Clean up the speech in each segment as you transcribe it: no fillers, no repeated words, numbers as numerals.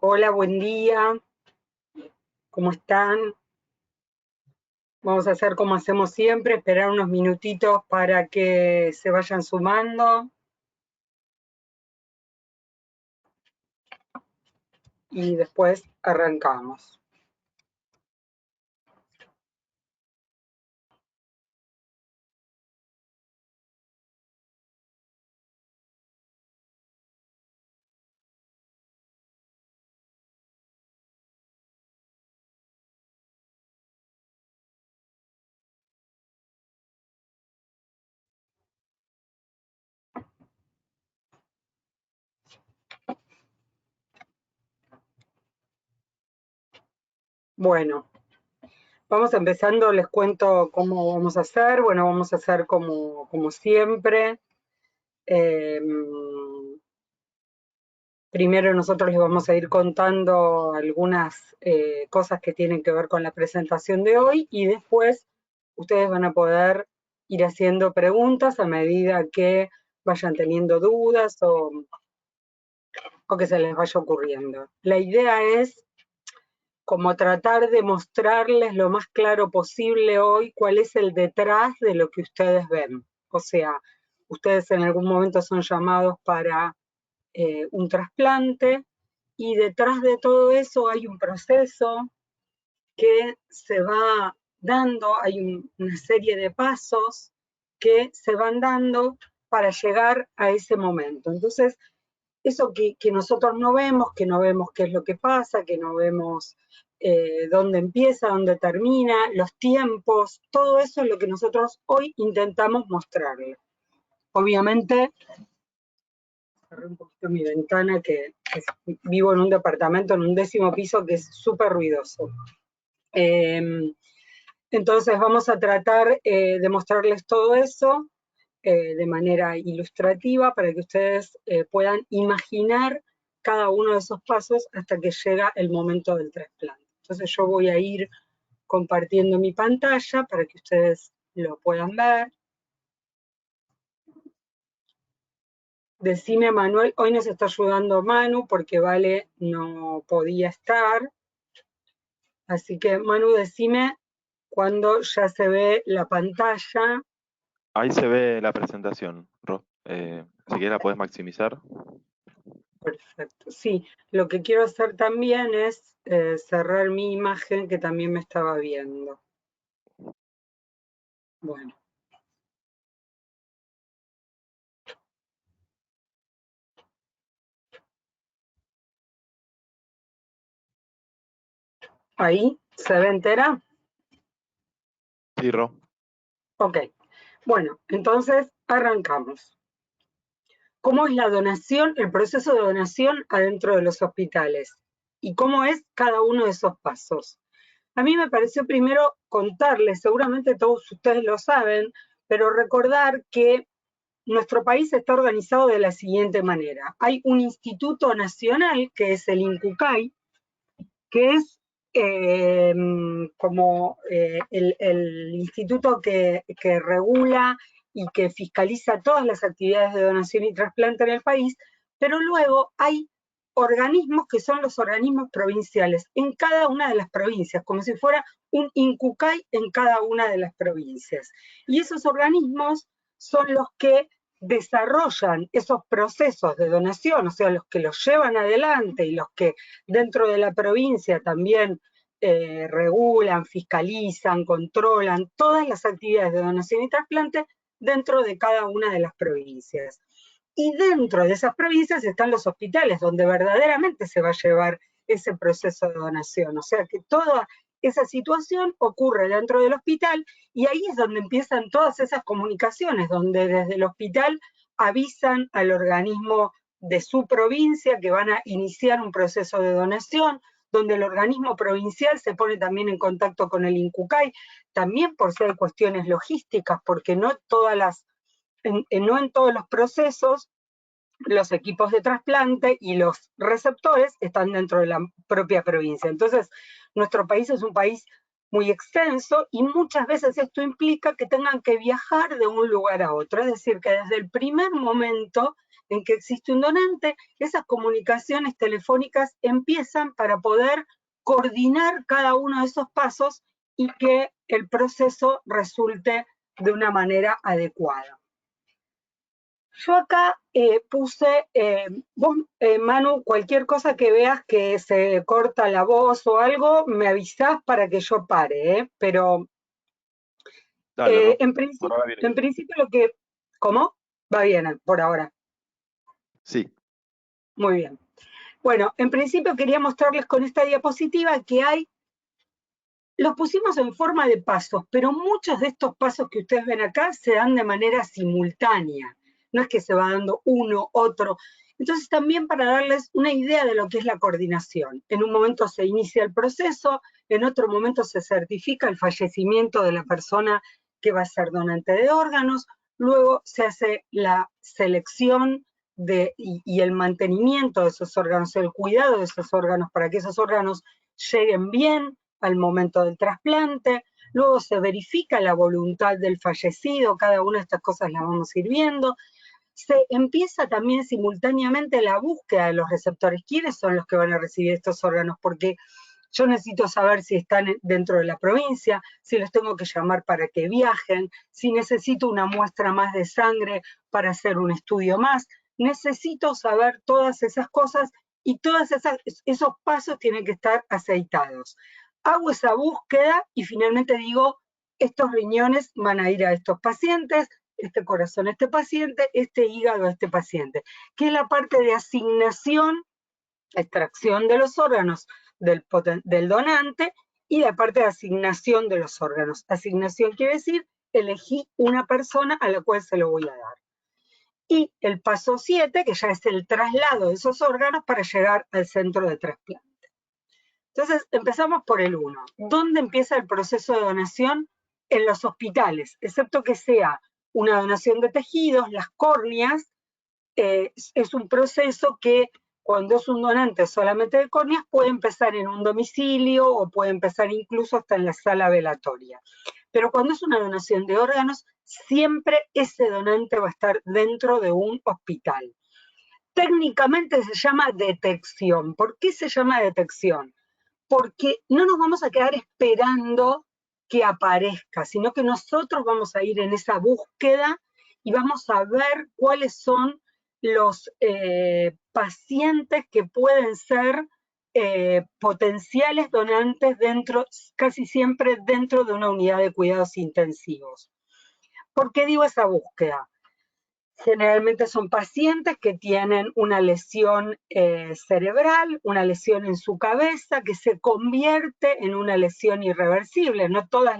Hola, buen día. ¿Cómo están? Vamos a hacer como hacemos siempre, esperar unos minutitos para que se vayan sumando y después arrancamos. Bueno, vamos empezando, les cuento cómo vamos a hacer. Bueno, vamos a hacer como siempre. Eh, Primero nosotros les vamos a ir contando algunas cosas que tienen que ver con la presentación de hoy y después ustedes van a poder ir haciendo preguntas a medida que vayan teniendo dudas o que se les vaya ocurriendo. La idea es como tratar de mostrarles lo más claro posible hoy cuál es el detrás de lo que ustedes ven. O sea, ustedes en algún momento son llamados para un trasplante y detrás de todo eso hay un proceso que se va dando, hay una serie de pasos que se van dando para llegar a ese momento. Entonces, eso que nosotros no vemos, que no vemos qué es lo que pasa, que no vemos dónde empieza, dónde termina, los tiempos, todo eso es lo que nosotros hoy intentamos mostrarles. Obviamente, cerré un poquito mi ventana, vivo en un departamento en un 10º piso que es súper ruidoso. Entonces vamos a tratar de mostrarles todo eso de manera ilustrativa para que ustedes puedan imaginar cada uno de esos pasos hasta que llega el momento del trasplante. Entonces yo voy a ir compartiendo mi pantalla para que ustedes lo puedan ver. Decime, Manuel, hoy nos está ayudando Manu porque Vale no podía estar. Así que, Manu, decime cuando ya se ve la pantalla. Ahí se ve la presentación, Ro. Si quieres la puedes maximizar. Perfecto. Sí, lo que quiero hacer también es cerrar mi imagen que también me estaba viendo. Bueno, ahí se ve entera. Sí, Ro. Ok. Bueno, entonces arrancamos. ¿Cómo es la donación, el proceso de donación adentro de los hospitales? ¿Y cómo es cada uno de esos pasos? A mí me pareció primero contarles, seguramente todos ustedes lo saben, pero recordar que nuestro país está organizado de la siguiente manera. Hay un instituto nacional, que es el INCUCAI, que es como el instituto que regula y que fiscaliza todas las actividades de donación y trasplante en el país, pero luego hay organismos que son los organismos provinciales en cada una de las provincias, como si fuera un INCUCAI en cada una de las provincias. Y esos organismos son los que desarrollan esos procesos de donación, o sea, los que los llevan adelante y los que dentro de la provincia también regulan, fiscalizan, controlan todas las actividades de donación y trasplante dentro de cada una de las provincias. Y dentro de esas provincias están los hospitales, donde verdaderamente se va a llevar ese proceso de donación. O sea que toda esa situación ocurre dentro del hospital y ahí es donde empiezan todas esas comunicaciones, donde desde el hospital avisan al organismo de su provincia que van a iniciar un proceso de donación, donde el organismo provincial se pone también en contacto con el INCUCAI, también por ser cuestiones logísticas, porque no en todos los procesos los equipos de trasplante y los receptores están dentro de la propia provincia. Entonces, nuestro país es un país muy extenso y muchas veces esto implica que tengan que viajar de un lugar a otro, es decir, que desde el primer momento en que existe un donante, esas comunicaciones telefónicas empiezan para poder coordinar cada uno de esos pasos y que el proceso resulte de una manera adecuada. Yo acá puse, vos, Manu, cualquier cosa que veas que se corta la voz o algo, me avisás para que yo pare, pero Dale, en por ahora viene bien. principio lo que... ¿Cómo? Va bien por ahora. Sí. Muy bien. Bueno, en principio quería mostrarles con esta diapositiva que hay, los pusimos en forma de pasos, pero muchos de estos pasos que ustedes ven acá se dan de manera simultánea. No es que se va dando uno, otro. Entonces también para darles una idea de lo que es la coordinación. En un momento se inicia el proceso, en otro momento se certifica el fallecimiento de la persona que va a ser donante de órganos, luego se hace la selección y el mantenimiento de esos órganos, el cuidado de esos órganos para que esos órganos lleguen bien al momento del trasplante, luego se verifica la voluntad del fallecido, cada una de estas cosas las vamos a ir viendo. Se empieza también simultáneamente la búsqueda de los receptores. ¿Quiénes son los que van a recibir estos órganos? Porque yo necesito saber si están dentro de la provincia, si los tengo que llamar para que viajen, si necesito una muestra más de sangre para hacer un estudio más. Necesito saber todas esas cosas y todos esos pasos tienen que estar aceitados. Hago esa búsqueda y finalmente digo, estos riñones van a ir a estos pacientes, este corazón a este paciente, este hígado a este paciente, que es la parte de asignación, extracción de los órganos del donante y la parte de asignación de los órganos. Asignación quiere decir, elegí una persona a la cual se lo voy a dar. Y el paso 7, que ya es el traslado de esos órganos para llegar al centro de trasplante. Entonces, empezamos por el 1. ¿Dónde empieza el proceso de donación? En los hospitales, excepto que sea una donación de tejidos, las córneas, es un proceso que cuando es un donante solamente de córneas puede empezar en un domicilio o puede empezar incluso hasta en la sala velatoria. Pero cuando es una donación de órganos, siempre ese donante va a estar dentro de un hospital. Técnicamente se llama detección. ¿Por qué se llama detección? Porque no nos vamos a quedar esperando que aparezca, sino que nosotros vamos a ir en esa búsqueda y vamos a ver cuáles son los pacientes que pueden ser potenciales donantes casi siempre dentro de una unidad de cuidados intensivos. ¿Por qué digo esa búsqueda? Generalmente son pacientes que tienen una lesión cerebral, una lesión en su cabeza que se convierte en una lesión irreversible. No todos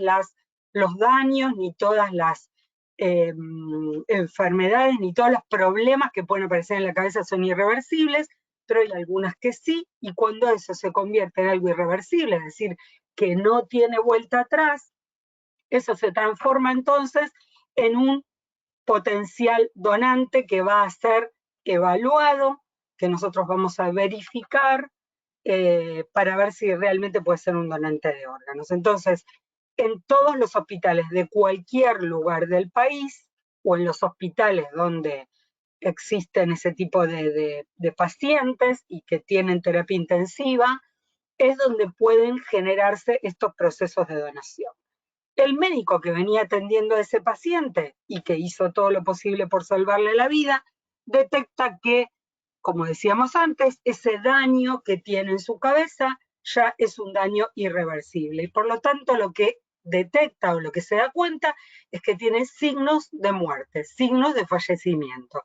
los daños, ni todas las enfermedades, ni todos los problemas que pueden aparecer en la cabeza son irreversibles, pero hay algunas que sí, y cuando eso se convierte en algo irreversible, es decir, que no tiene vuelta atrás, eso se transforma entonces en un potencial donante que va a ser evaluado, que nosotros vamos a verificar para ver si realmente puede ser un donante de órganos. Entonces, en todos los hospitales de cualquier lugar del país o en los hospitales donde existen ese tipo de pacientes y que tienen terapia intensiva, es donde pueden generarse estos procesos de donación. El médico que venía atendiendo a ese paciente y que hizo todo lo posible por salvarle la vida, detecta que, como decíamos antes, ese daño que tiene en su cabeza ya es un daño irreversible. Y por lo tanto, lo que detecta o lo que se da cuenta es que tiene signos de muerte, signos de fallecimiento.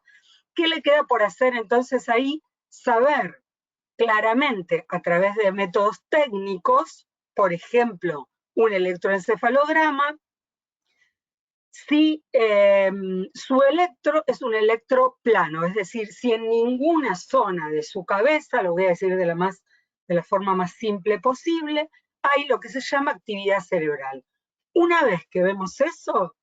¿Qué le queda por hacer entonces ahí? Saber claramente a través de métodos técnicos, por ejemplo, un electroencefalograma, si su electro es un electro plano, es decir, si en ninguna zona de su cabeza, lo voy a decir de la forma más simple posible, hay lo que se llama actividad cerebral. Una vez que vemos eso,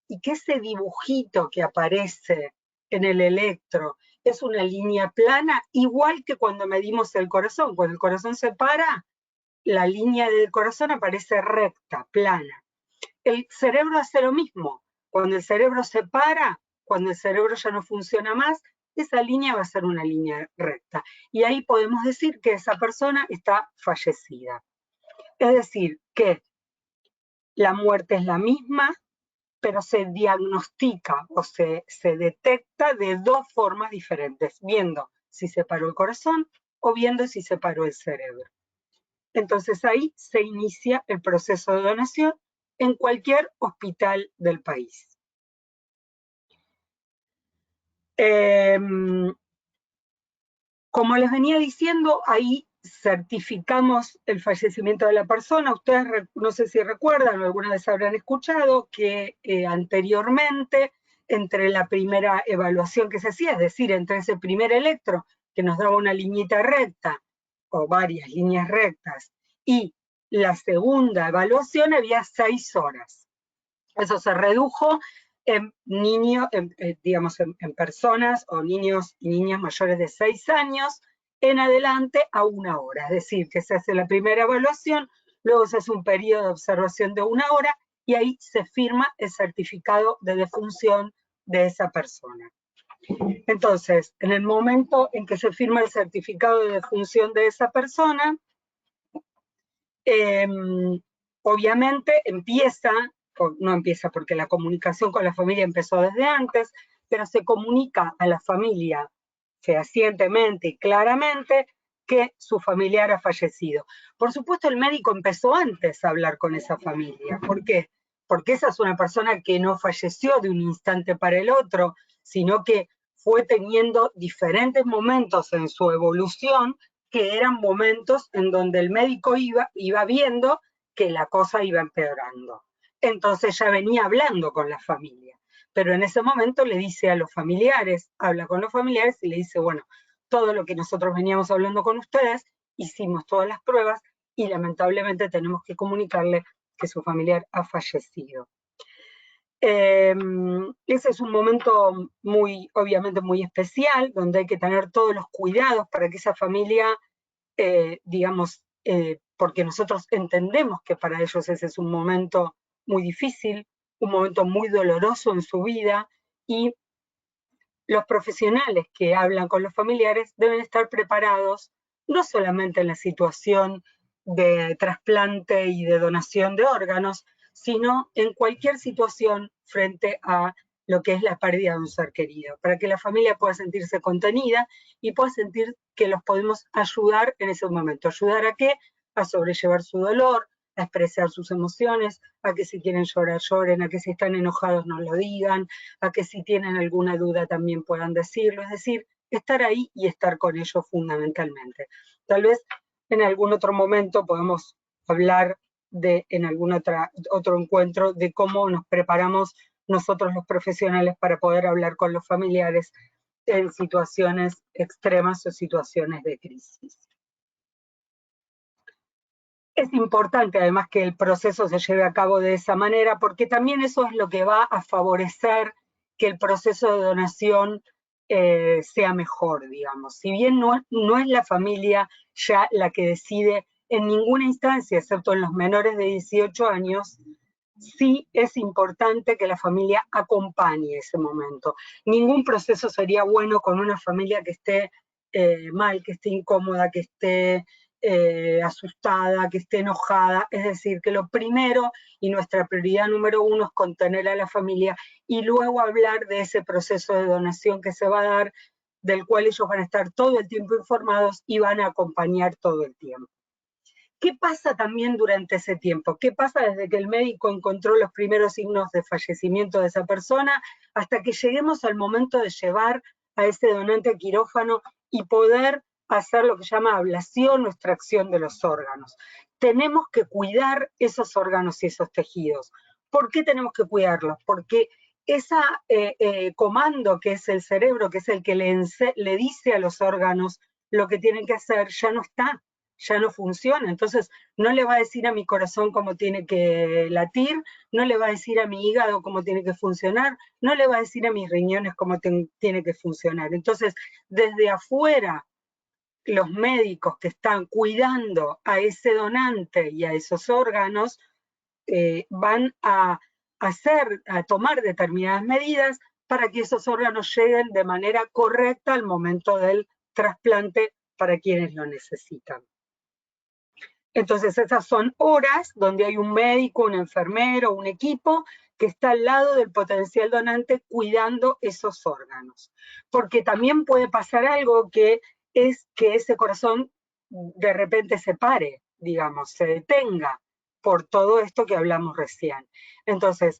y que ese dibujito que aparece en el electro es una línea plana, igual que cuando medimos el corazón. Cuando el corazón se para, la línea del corazón aparece recta, plana. El cerebro hace lo mismo. Cuando el cerebro se para, cuando el cerebro ya no funciona más, esa línea va a ser una línea recta. Y ahí podemos decir que esa persona está fallecida. Es decir, que la muerte es la misma, pero se diagnostica o se detecta de dos formas diferentes, viendo si se paró el corazón o viendo si se paró el cerebro. Entonces ahí se inicia el proceso de donación en cualquier hospital del país. Como les venía diciendo, ahí certificamos el fallecimiento de la persona. Ustedes no sé si recuerdan o alguna vez habrán escuchado que anteriormente, entre la primera evaluación que se hacía, es decir, entre ese primer electro que nos daba una liñita recta o varias líneas rectas y la segunda evaluación había 6 horas. Eso se redujo en niños, digamos, en personas o niños y niñas mayores de 6 años en adelante a 1 hora. Es decir, que se hace la primera evaluación, luego se hace un periodo de observación de 1 hora y ahí se firma el certificado de defunción de esa persona. Entonces, en el momento en que se firma el certificado de defunción de esa persona, obviamente no empieza porque la comunicación con la familia empezó desde antes, pero se comunica a la familia fehacientemente y claramente que su familiar ha fallecido. Por supuesto, el médico empezó antes a hablar con esa familia. ¿Por qué? Porque esa es una persona que no falleció de un instante para el otro, sino que fue teniendo diferentes momentos en su evolución que eran momentos en donde el médico iba viendo que la cosa iba empeorando. Entonces ya venía hablando con la familia, pero en ese momento le dice a los familiares, habla con los familiares y le dice, bueno, todo lo que nosotros veníamos hablando con ustedes, hicimos todas las pruebas y lamentablemente tenemos que comunicarle que su familiar ha fallecido. Ese es un momento obviamente muy especial, donde hay que tener todos los cuidados para que esa familia, digamos, porque nosotros entendemos que para ellos ese es un momento muy difícil, un momento muy doloroso en su vida, y los profesionales que hablan con los familiares deben estar preparados, no solamente en la situación de trasplante y de donación de órganos, sino en cualquier situación frente a lo que es la pérdida de un ser querido, para que la familia pueda sentirse contenida y pueda sentir que los podemos ayudar en ese momento. ¿Ayudar a qué? A sobrellevar su dolor, a expresar sus emociones, a que si quieren llorar, lloren, a que si están enojados no lo digan, a que si tienen alguna duda también puedan decirlo. Es decir, estar ahí y estar con ellos fundamentalmente. Tal vez en algún otro momento podemos hablar en algún otro encuentro de cómo nos preparamos nosotros los profesionales para poder hablar con los familiares en situaciones extremas o situaciones de crisis. Es importante además que el proceso se lleve a cabo de esa manera, porque también eso es lo que va a favorecer que el proceso de donación sea mejor, digamos. Si bien no es la familia ya la que decide en ninguna instancia, excepto en los menores de 18 años, sí es importante que la familia acompañe ese momento. Ningún proceso sería bueno con una familia que esté mal, que esté incómoda, que esté asustada, que esté enojada. Es decir, que lo primero y nuestra prioridad número 1 es contener a la familia y luego hablar de ese proceso de donación que se va a dar, del cual ellos van a estar todo el tiempo informados y van a acompañar todo el tiempo. ¿Qué pasa también durante ese tiempo? ¿Qué pasa desde que el médico encontró los primeros signos de fallecimiento de esa persona hasta que lleguemos al momento de llevar a ese donante a quirófano y poder hacer lo que se llama ablación o extracción de los órganos? Tenemos que cuidar esos órganos y esos tejidos. ¿Por qué tenemos que cuidarlos? Porque ese comando que es el cerebro, que es el que le dice a los órganos lo que tienen que hacer, ya no está. Ya no funciona, entonces no le va a decir a mi corazón cómo tiene que latir, no le va a decir a mi hígado cómo tiene que funcionar, no le va a decir a mis riñones cómo tiene que funcionar. Entonces, desde afuera, los médicos que están cuidando a ese donante y a esos órganos van a tomar determinadas medidas para que esos órganos lleguen de manera correcta al momento del trasplante para quienes lo necesitan. Entonces esas son horas donde hay un médico, un enfermero, un equipo que está al lado del potencial donante cuidando esos órganos. Porque también puede pasar algo que es que ese corazón de repente se pare, digamos, se detenga por todo esto que hablamos recién. Entonces,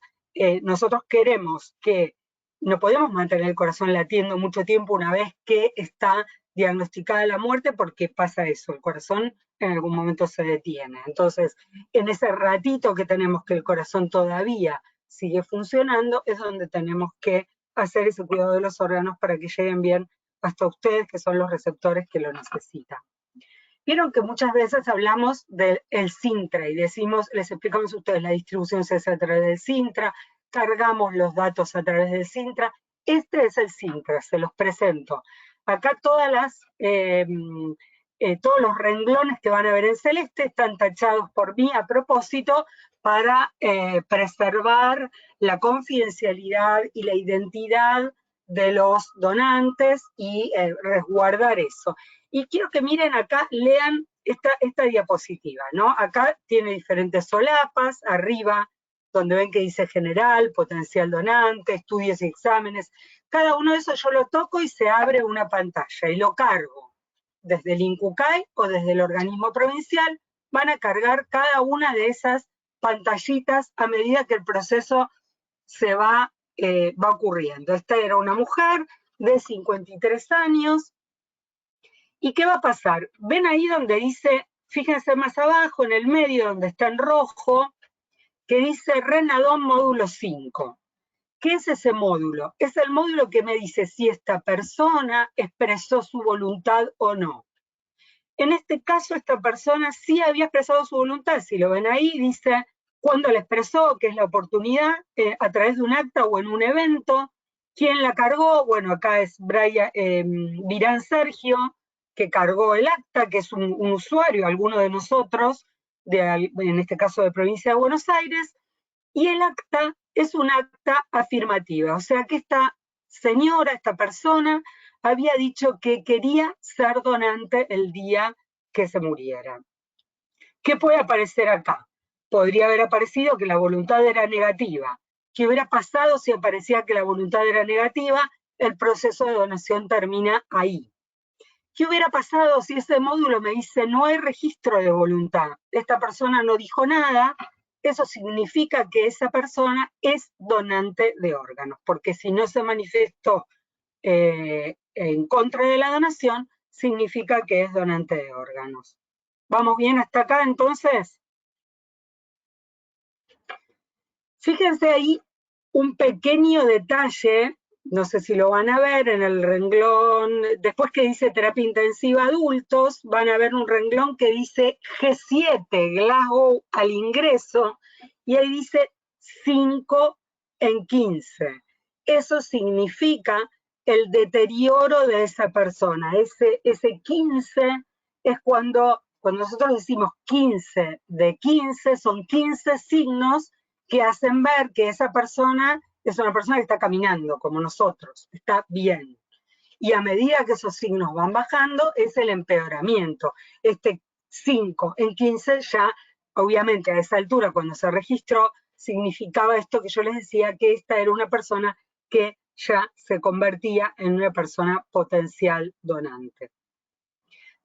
nosotros queremos que no podemos mantener el corazón latiendo mucho tiempo una vez que está diagnosticada la muerte, porque pasa eso, el corazón en algún momento se detiene. Entonces, en ese ratito que tenemos que el corazón todavía sigue funcionando, es donde tenemos que hacer ese cuidado de los órganos para que lleguen bien hasta ustedes, que son los receptores que lo necesitan. Vieron que muchas veces hablamos del Sintra y decimos, les explicamos a ustedes, la distribución se hace a través del Sintra, cargamos los datos a través del Sintra. Este es el Sintra, se los presento. Acá todos los renglones que van a ver en celeste están tachados por mí a propósito para preservar la confidencialidad y la identidad de los donantes y resguardar eso. Y quiero que miren acá, lean esta diapositiva, ¿no? Acá tiene diferentes solapas, arriba, donde ven que dice general, potencial donante, estudios y exámenes. Cada uno de esos yo lo toco y se abre una pantalla y lo cargo. Desde el INCUCAI o desde el organismo provincial van a cargar cada una de esas pantallitas a medida que el proceso se va ocurriendo. Esta era una mujer de 53 años. ¿Y qué va a pasar? Ven ahí donde dice, fíjense más abajo, en el medio donde está en rojo, que dice Renadón módulo 5. ¿Qué es ese módulo? Es el módulo que me dice si esta persona expresó su voluntad o no. En este caso, esta persona sí había expresado su voluntad. Si lo ven ahí, dice cuándo la expresó, que es la oportunidad, a través de un acta o en un evento. ¿Quién la cargó? Bueno, acá es Virán Sergio, que cargó el acta, que es un usuario, alguno de nosotros, en este caso de provincia de Buenos Aires, y el acta es un acta afirmativa, o sea que esta señora, esta persona, había dicho que quería ser donante el día que se muriera. ¿Qué puede aparecer acá? Podría haber aparecido que la voluntad era negativa. ¿Qué hubiera pasado si aparecía que la voluntad era negativa? El proceso de donación termina ahí. ¿Qué hubiera pasado si ese módulo me dice no hay registro de voluntad? Esta persona no dijo nada, eso significa que esa persona es donante de órganos, porque si no se manifestó en contra de la donación, significa que es donante de órganos. ¿Vamos bien hasta acá entonces? Fíjense ahí un pequeño detalle, no sé si lo van a ver en el renglón, después que dice terapia intensiva adultos, van a ver un renglón que dice G7, Glasgow al ingreso, y ahí dice 5 en 15. Eso significa el deterioro de esa persona. Ese 15 es cuando nosotros decimos 15 de 15, son 15 signos que hacen ver que esa persona es una persona que está caminando como nosotros, está bien. Y a medida que esos signos van bajando, es el empeoramiento. Este 5 en 15 ya, obviamente a esa altura, cuando se registró, significaba esto que yo les decía, que esta era una persona que ya se convertía en una persona potencial donante.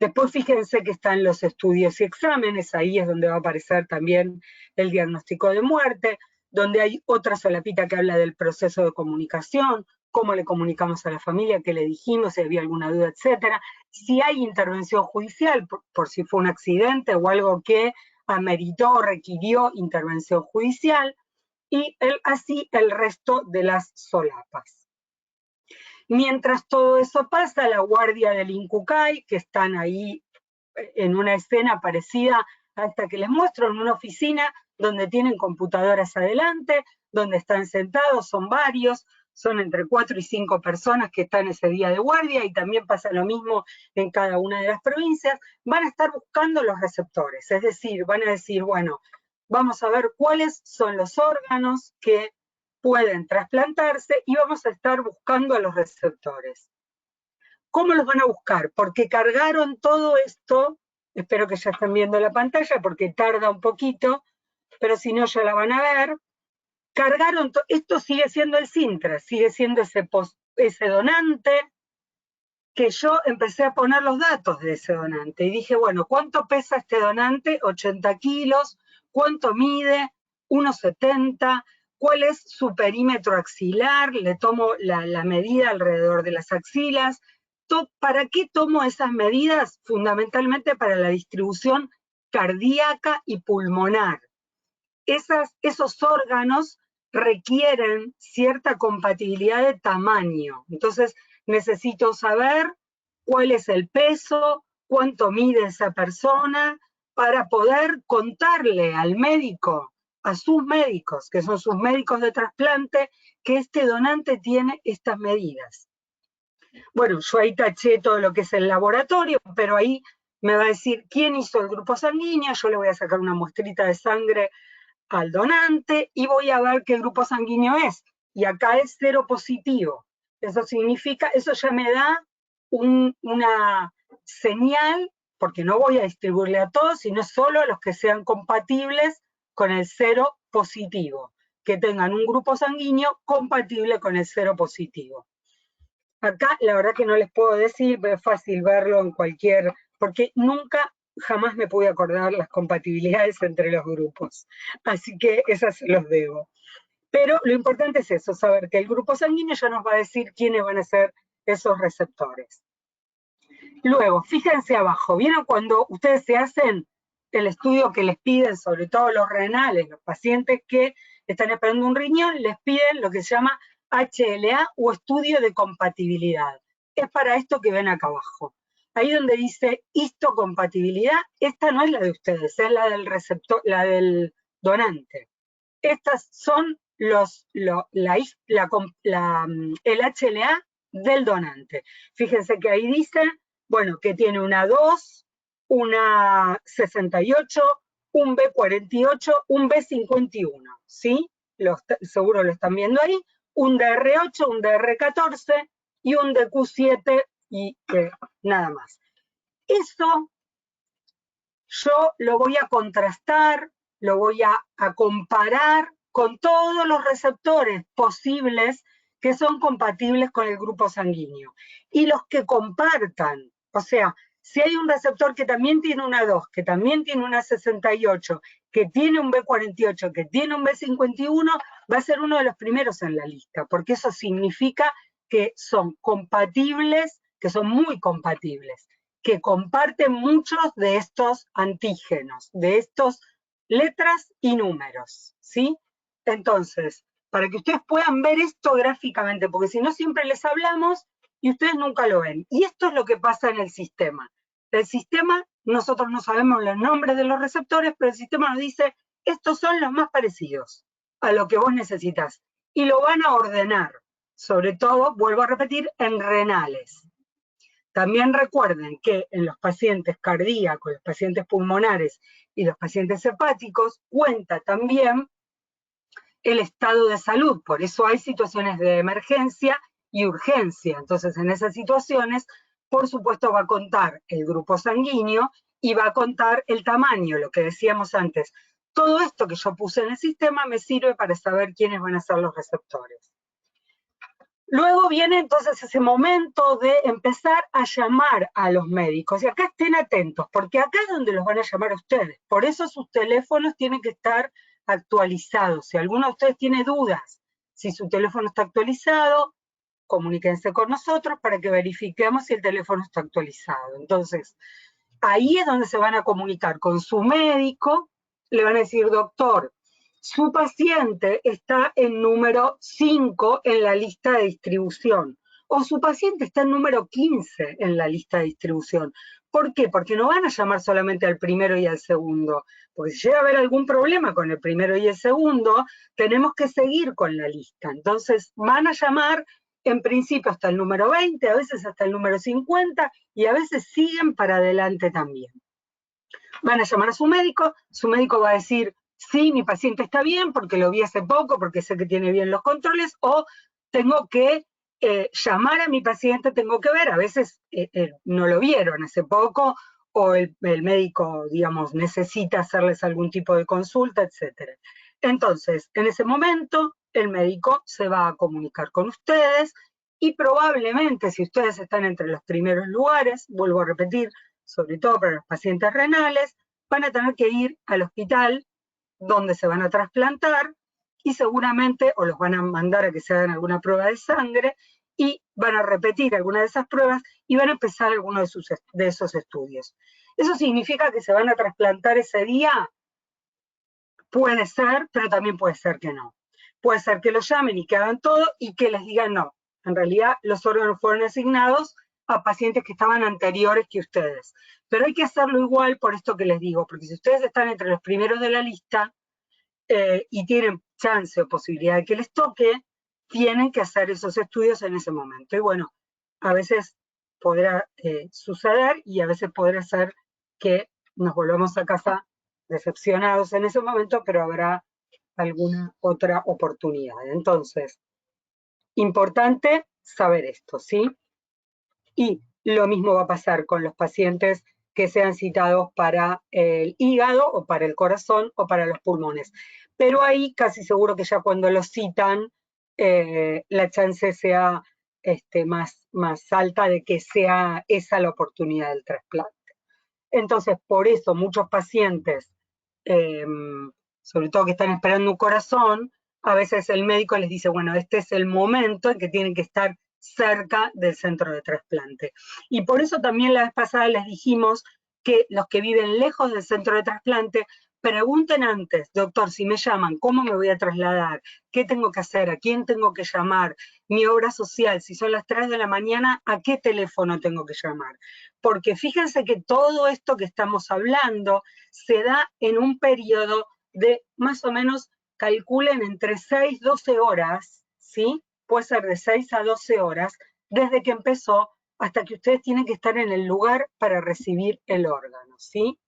Después fíjense que están los estudios y exámenes, ahí es donde va a aparecer también el diagnóstico de muerte, donde hay otra solapita que habla del proceso de comunicación, cómo le comunicamos a la familia, qué le dijimos, si había alguna duda, etcétera. Si hay intervención judicial, por si fue un accidente o algo que ameritó o requirió intervención judicial, y así el resto de las solapas. Mientras todo eso pasa, la guardia del INCUCAI, que están ahí en una escena parecida a esta que les muestro, en una oficina donde tienen computadoras adelante, donde están sentados, son varios, son entre 4 y 5 personas que están ese día de guardia, y también pasa lo mismo en cada una de las provincias, van a estar buscando los receptores, es decir, van a decir, bueno, vamos a ver cuáles son los órganos que pueden trasplantarse y vamos a estar buscando a los receptores. ¿Cómo los van a buscar? Porque cargaron todo esto, espero que ya estén viendo la pantalla porque tarda un poquito, pero si no ya la van a ver. Cargaron, esto sigue siendo el Sintra, sigue siendo ese donante, que yo empecé a poner los datos de ese donante y dije, bueno, ¿cuánto pesa este donante? 80 kilos, ¿cuánto mide? 1,70, ¿cuál es su perímetro axilar? Le tomo la medida alrededor de las axilas. ¿Para qué tomo esas medidas? Fundamentalmente para la distribución cardíaca y pulmonar. Esos órganos requieren cierta compatibilidad de tamaño. Entonces, necesito saber cuál es el peso, cuánto mide esa persona, para poder contarle al médico, a sus médicos, que son sus médicos de trasplante, que este donante tiene estas medidas. Bueno, yo ahí taché todo lo que es el laboratorio, pero ahí me va a decir quién hizo el grupo sanguíneo, yo le voy a sacar una muestrita de sangre al donante y voy a ver qué grupo sanguíneo es. Y acá es 0 positivo. Eso significa, eso ya me da una señal, porque no voy a distribuirle a todos, sino solo a los que sean compatibles con el 0 positivo, que tengan un grupo sanguíneo compatible con el 0 positivo. Acá la verdad que no les puedo decir, pero es fácil verlo en cualquier, porque jamás me pude acordar las compatibilidades entre los grupos. Así que esas se los debo. Pero lo importante es eso, saber que el grupo sanguíneo ya nos va a decir quiénes van a ser esos receptores. Luego, fíjense abajo, ¿vieron cuando ustedes se hacen el estudio que les piden, sobre todo los renales, los pacientes que están esperando un riñón, les piden lo que se llama HLA o estudio de compatibilidad? Es para esto que ven acá abajo. Ahí donde dice histocompatibilidad, esta no es la de ustedes, es la del receptor, la del donante. Estas son el HLA del donante. Fíjense que ahí dice, bueno, que tiene una 2, una 68, un B48, un B51, ¿sí? Seguro lo están viendo ahí, un DR8, un DR14 y un DQ7 y nada más. Eso yo lo voy a contrastar, lo voy a comparar con todos los receptores posibles que son compatibles con el grupo sanguíneo. Y los que compartan, o sea, si hay un receptor que también tiene una 2, que también tiene una 68, que tiene un B48, que tiene un B51, va a ser uno de los primeros en la lista, porque eso significa que son compatibles, que son muy compatibles, que comparten muchos de estos antígenos, de estos letras y números, ¿sí? Entonces, para que ustedes puedan ver esto gráficamente, porque si no siempre les hablamos y ustedes nunca lo ven. Y esto es lo que pasa en el sistema. El sistema, nosotros no sabemos los nombres de los receptores, pero el sistema nos dice, estos son los más parecidos a lo que vos necesitas. Y lo van a ordenar, sobre todo, vuelvo a repetir, en renales. También recuerden que en los pacientes cardíacos, los pacientes pulmonares y los pacientes hepáticos cuenta también el estado de salud, por eso hay situaciones de emergencia y urgencia. Entonces, en esas situaciones, por supuesto, va a contar el grupo sanguíneo y va a contar el tamaño, lo que decíamos antes. Todo esto que yo puse en el sistema me sirve para saber quiénes van a ser los receptores. Luego viene entonces ese momento de empezar a llamar a los médicos. Y acá estén atentos, porque acá es donde los van a llamar a ustedes. Por eso sus teléfonos tienen que estar actualizados. Si alguno de ustedes tiene dudas, si su teléfono está actualizado, comuníquense con nosotros para que verifiquemos si el teléfono está actualizado. Entonces, ahí es donde se van a comunicar con su médico, le van a decir, doctor, su paciente está en número 5 en la lista de distribución, o su paciente está en número 15 en la lista de distribución. ¿Por qué? Porque no van a llamar solamente al primero y al segundo, porque si llega a haber algún problema con el primero y el segundo, tenemos que seguir con la lista. Entonces van a llamar en principio hasta el número 20, a veces hasta el número 50, y a veces siguen para adelante también. Van a llamar a su médico va a decir, sí, mi paciente está bien porque lo vi hace poco, porque sé que tiene bien los controles, o tengo que llamar a mi paciente, tengo que ver, a veces no lo vieron hace poco, o el médico, digamos, necesita hacerles algún tipo de consulta, etcétera. Entonces, en ese momento, el médico se va a comunicar con ustedes y probablemente, si ustedes están entre los primeros lugares, vuelvo a repetir, sobre todo para los pacientes renales, van a tener que ir al hospital donde se van a trasplantar y seguramente o los van a mandar a que se hagan alguna prueba de sangre y van a repetir alguna de esas pruebas y van a empezar alguno de esos estudios. ¿Eso significa que se van a trasplantar ese día? Puede ser, pero también puede ser que no. Puede ser que los llamen y que hagan todo y que les digan no. En realidad los órganos fueron asignados a pacientes que estaban anteriores que ustedes. Pero hay que hacerlo igual por esto que les digo, porque si ustedes están entre los primeros de la lista, y tienen chance o posibilidad de que les toque, tienen que hacer esos estudios en ese momento. Y bueno, a veces podrá suceder y a veces podrá ser que nos volvamos a casa decepcionados en ese momento, pero habrá alguna otra oportunidad. Entonces, importante saber esto, ¿sí? Y lo mismo va a pasar con los pacientes que sean citados para el hígado o para el corazón o para los pulmones. Pero ahí casi seguro que ya cuando los citan, la chance sea más alta de que sea esa la oportunidad del trasplante. Entonces, por eso muchos pacientes, eh, sobre todo que están esperando un corazón, a veces el médico les dice, bueno, este es el momento en que tienen que estar cerca del centro de trasplante. Y por eso también la vez pasada les dijimos que los que viven lejos del centro de trasplante pregunten antes, doctor, si me llaman, ¿cómo me voy a trasladar? ¿Qué tengo que hacer? ¿A quién tengo que llamar? Mi obra social, si son las 3 de la mañana, ¿a qué teléfono tengo que llamar? Porque fíjense que todo esto que estamos hablando se da en un periodo de más o menos, calculen, entre 6 y 12 horas, ¿sí? Puede ser de 6 a 12 horas, desde que empezó hasta que ustedes tienen que estar en el lugar para recibir el órgano, ¿sí?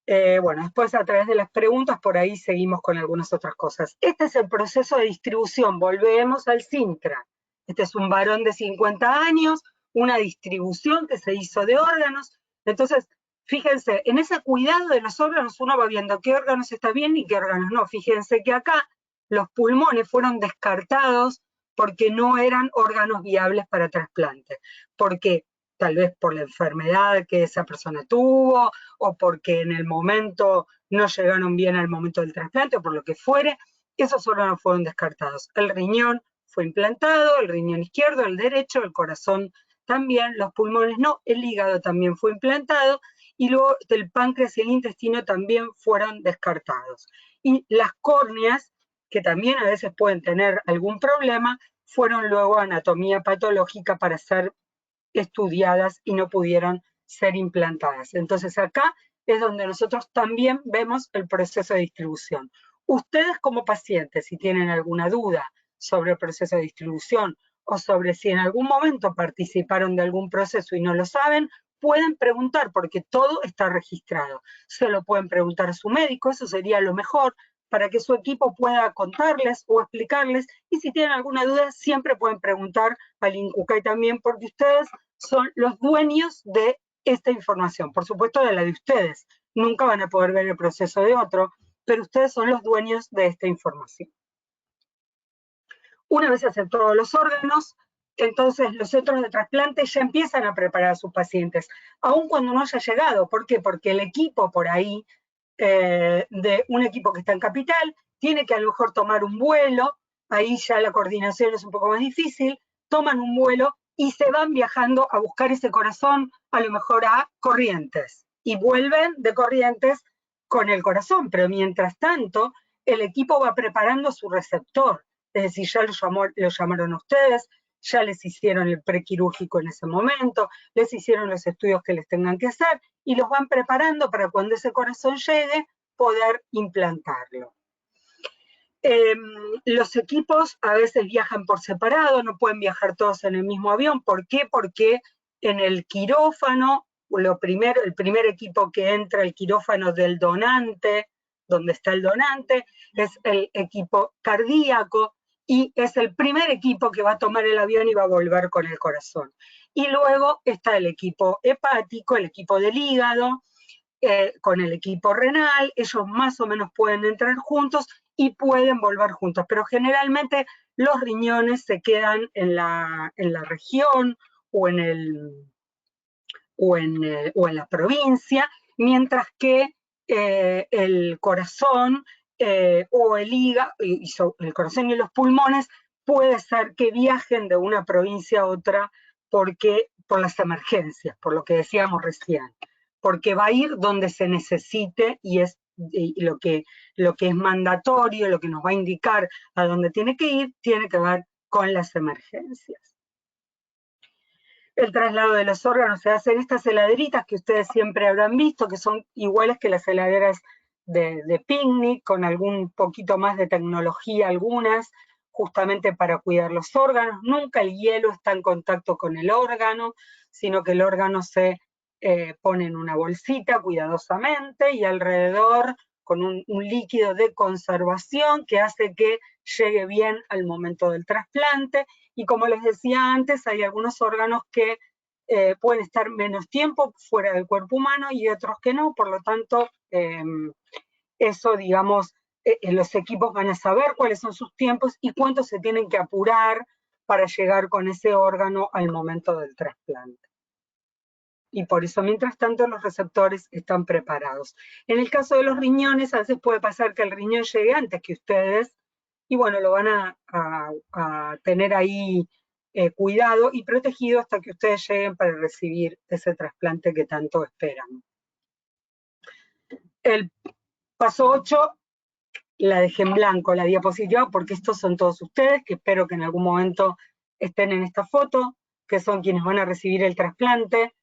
Bueno, después a través de las preguntas, por ahí seguimos con algunas otras cosas. Este es el proceso de distribución, volvemos al Sintra. Este es un varón de 50 años, una distribución que se hizo de órganos. Entonces, fíjense, en ese cuidado de los órganos uno va viendo qué órganos está bien y qué órganos no. Fíjense que acá los pulmones fueron descartados porque no eran órganos viables para trasplante. Porque tal vez por la enfermedad que esa persona tuvo, o porque en el momento no llegaron bien al momento del trasplante, o por lo que fuere, esos órganos fueron descartados. El riñón fue implantado, el riñón izquierdo, el derecho, el corazón también, los pulmones no, el hígado también fue implantado, y luego el páncreas y el intestino también fueron descartados. Y las córneas, que también a veces pueden tener algún problema, fueron luego anatomía patológica para ser estudiadas y no pudieron ser implantadas. Entonces acá es donde nosotros también vemos el proceso de distribución. Ustedes como pacientes, si tienen alguna duda sobre el proceso de distribución o sobre si en algún momento participaron de algún proceso y no lo saben, pueden preguntar porque todo está registrado. Se lo pueden preguntar a su médico, eso sería lo mejor para que su equipo pueda contarles o explicarles, y si tienen alguna duda siempre pueden preguntar al INCUCAI también, porque ustedes son los dueños de esta información, por supuesto de la de ustedes, nunca van a poder ver el proceso de otro, pero ustedes son los dueños de esta información. Una vez aceptados los órganos, entonces los centros de trasplante ya empiezan a preparar a sus pacientes, aun cuando no haya llegado. ¿Por qué? Porque el equipo por ahí, de un equipo que está en Capital, tiene que a lo mejor tomar un vuelo, ahí ya la coordinación es un poco más difícil, toman un vuelo y se van viajando a buscar ese corazón, a lo mejor a Corrientes, y vuelven de Corrientes con el corazón, pero mientras tanto, el equipo va preparando su receptor, es decir, ya lo llamaron a ustedes, ya les hicieron el prequirúrgico en ese momento, les hicieron los estudios que les tengan que hacer y los van preparando para cuando ese corazón llegue poder implantarlo. Los equipos a veces viajan por separado, no pueden viajar todos en el mismo avión. ¿Por qué? Porque en el quirófano, el primer equipo que entra al quirófano del donante donde está el donante, es el equipo cardíaco y es el primer equipo que va a tomar el avión y va a volver con el corazón. Y luego está el equipo hepático, el equipo del hígado, con el equipo renal, ellos más o menos pueden entrar juntos y pueden volver juntos, pero generalmente los riñones se quedan en la región o en, o en la provincia, mientras que el corazón o el hígado, el corazón y los pulmones, puede ser que viajen de una provincia a otra por las emergencias, por lo que decíamos recién, porque va a ir donde se necesite y es lo que es mandatorio, lo que nos va a indicar a dónde tiene que ir, tiene que ver con las emergencias. El traslado de los órganos se hace en estas heladeritas que ustedes siempre habrán visto, que son iguales que las heladeras de picnic, con algún poquito más de tecnología algunas, justamente para cuidar los órganos. Nunca el hielo está en contacto con el órgano, sino que el órgano se pone en una bolsita cuidadosamente y alrededor con un líquido de conservación que hace que llegue bien al momento del trasplante. Y como les decía antes, hay algunos órganos que pueden estar menos tiempo fuera del cuerpo humano y otros que no, por lo tanto, eso, digamos, los equipos van a saber cuáles son sus tiempos y cuánto se tienen que apurar para llegar con ese órgano al momento del trasplante. Y por eso, mientras tanto, los receptores están preparados. En el caso de los riñones, a veces puede pasar que el riñón llegue antes que ustedes, y bueno, lo van a tener ahí cuidado y protegido hasta que ustedes lleguen para recibir ese trasplante que tanto esperan. El paso 8 la dejé en blanco, la diapositiva, porque estos son todos ustedes, que espero que en algún momento estén en esta foto, que son quienes van a recibir el trasplante,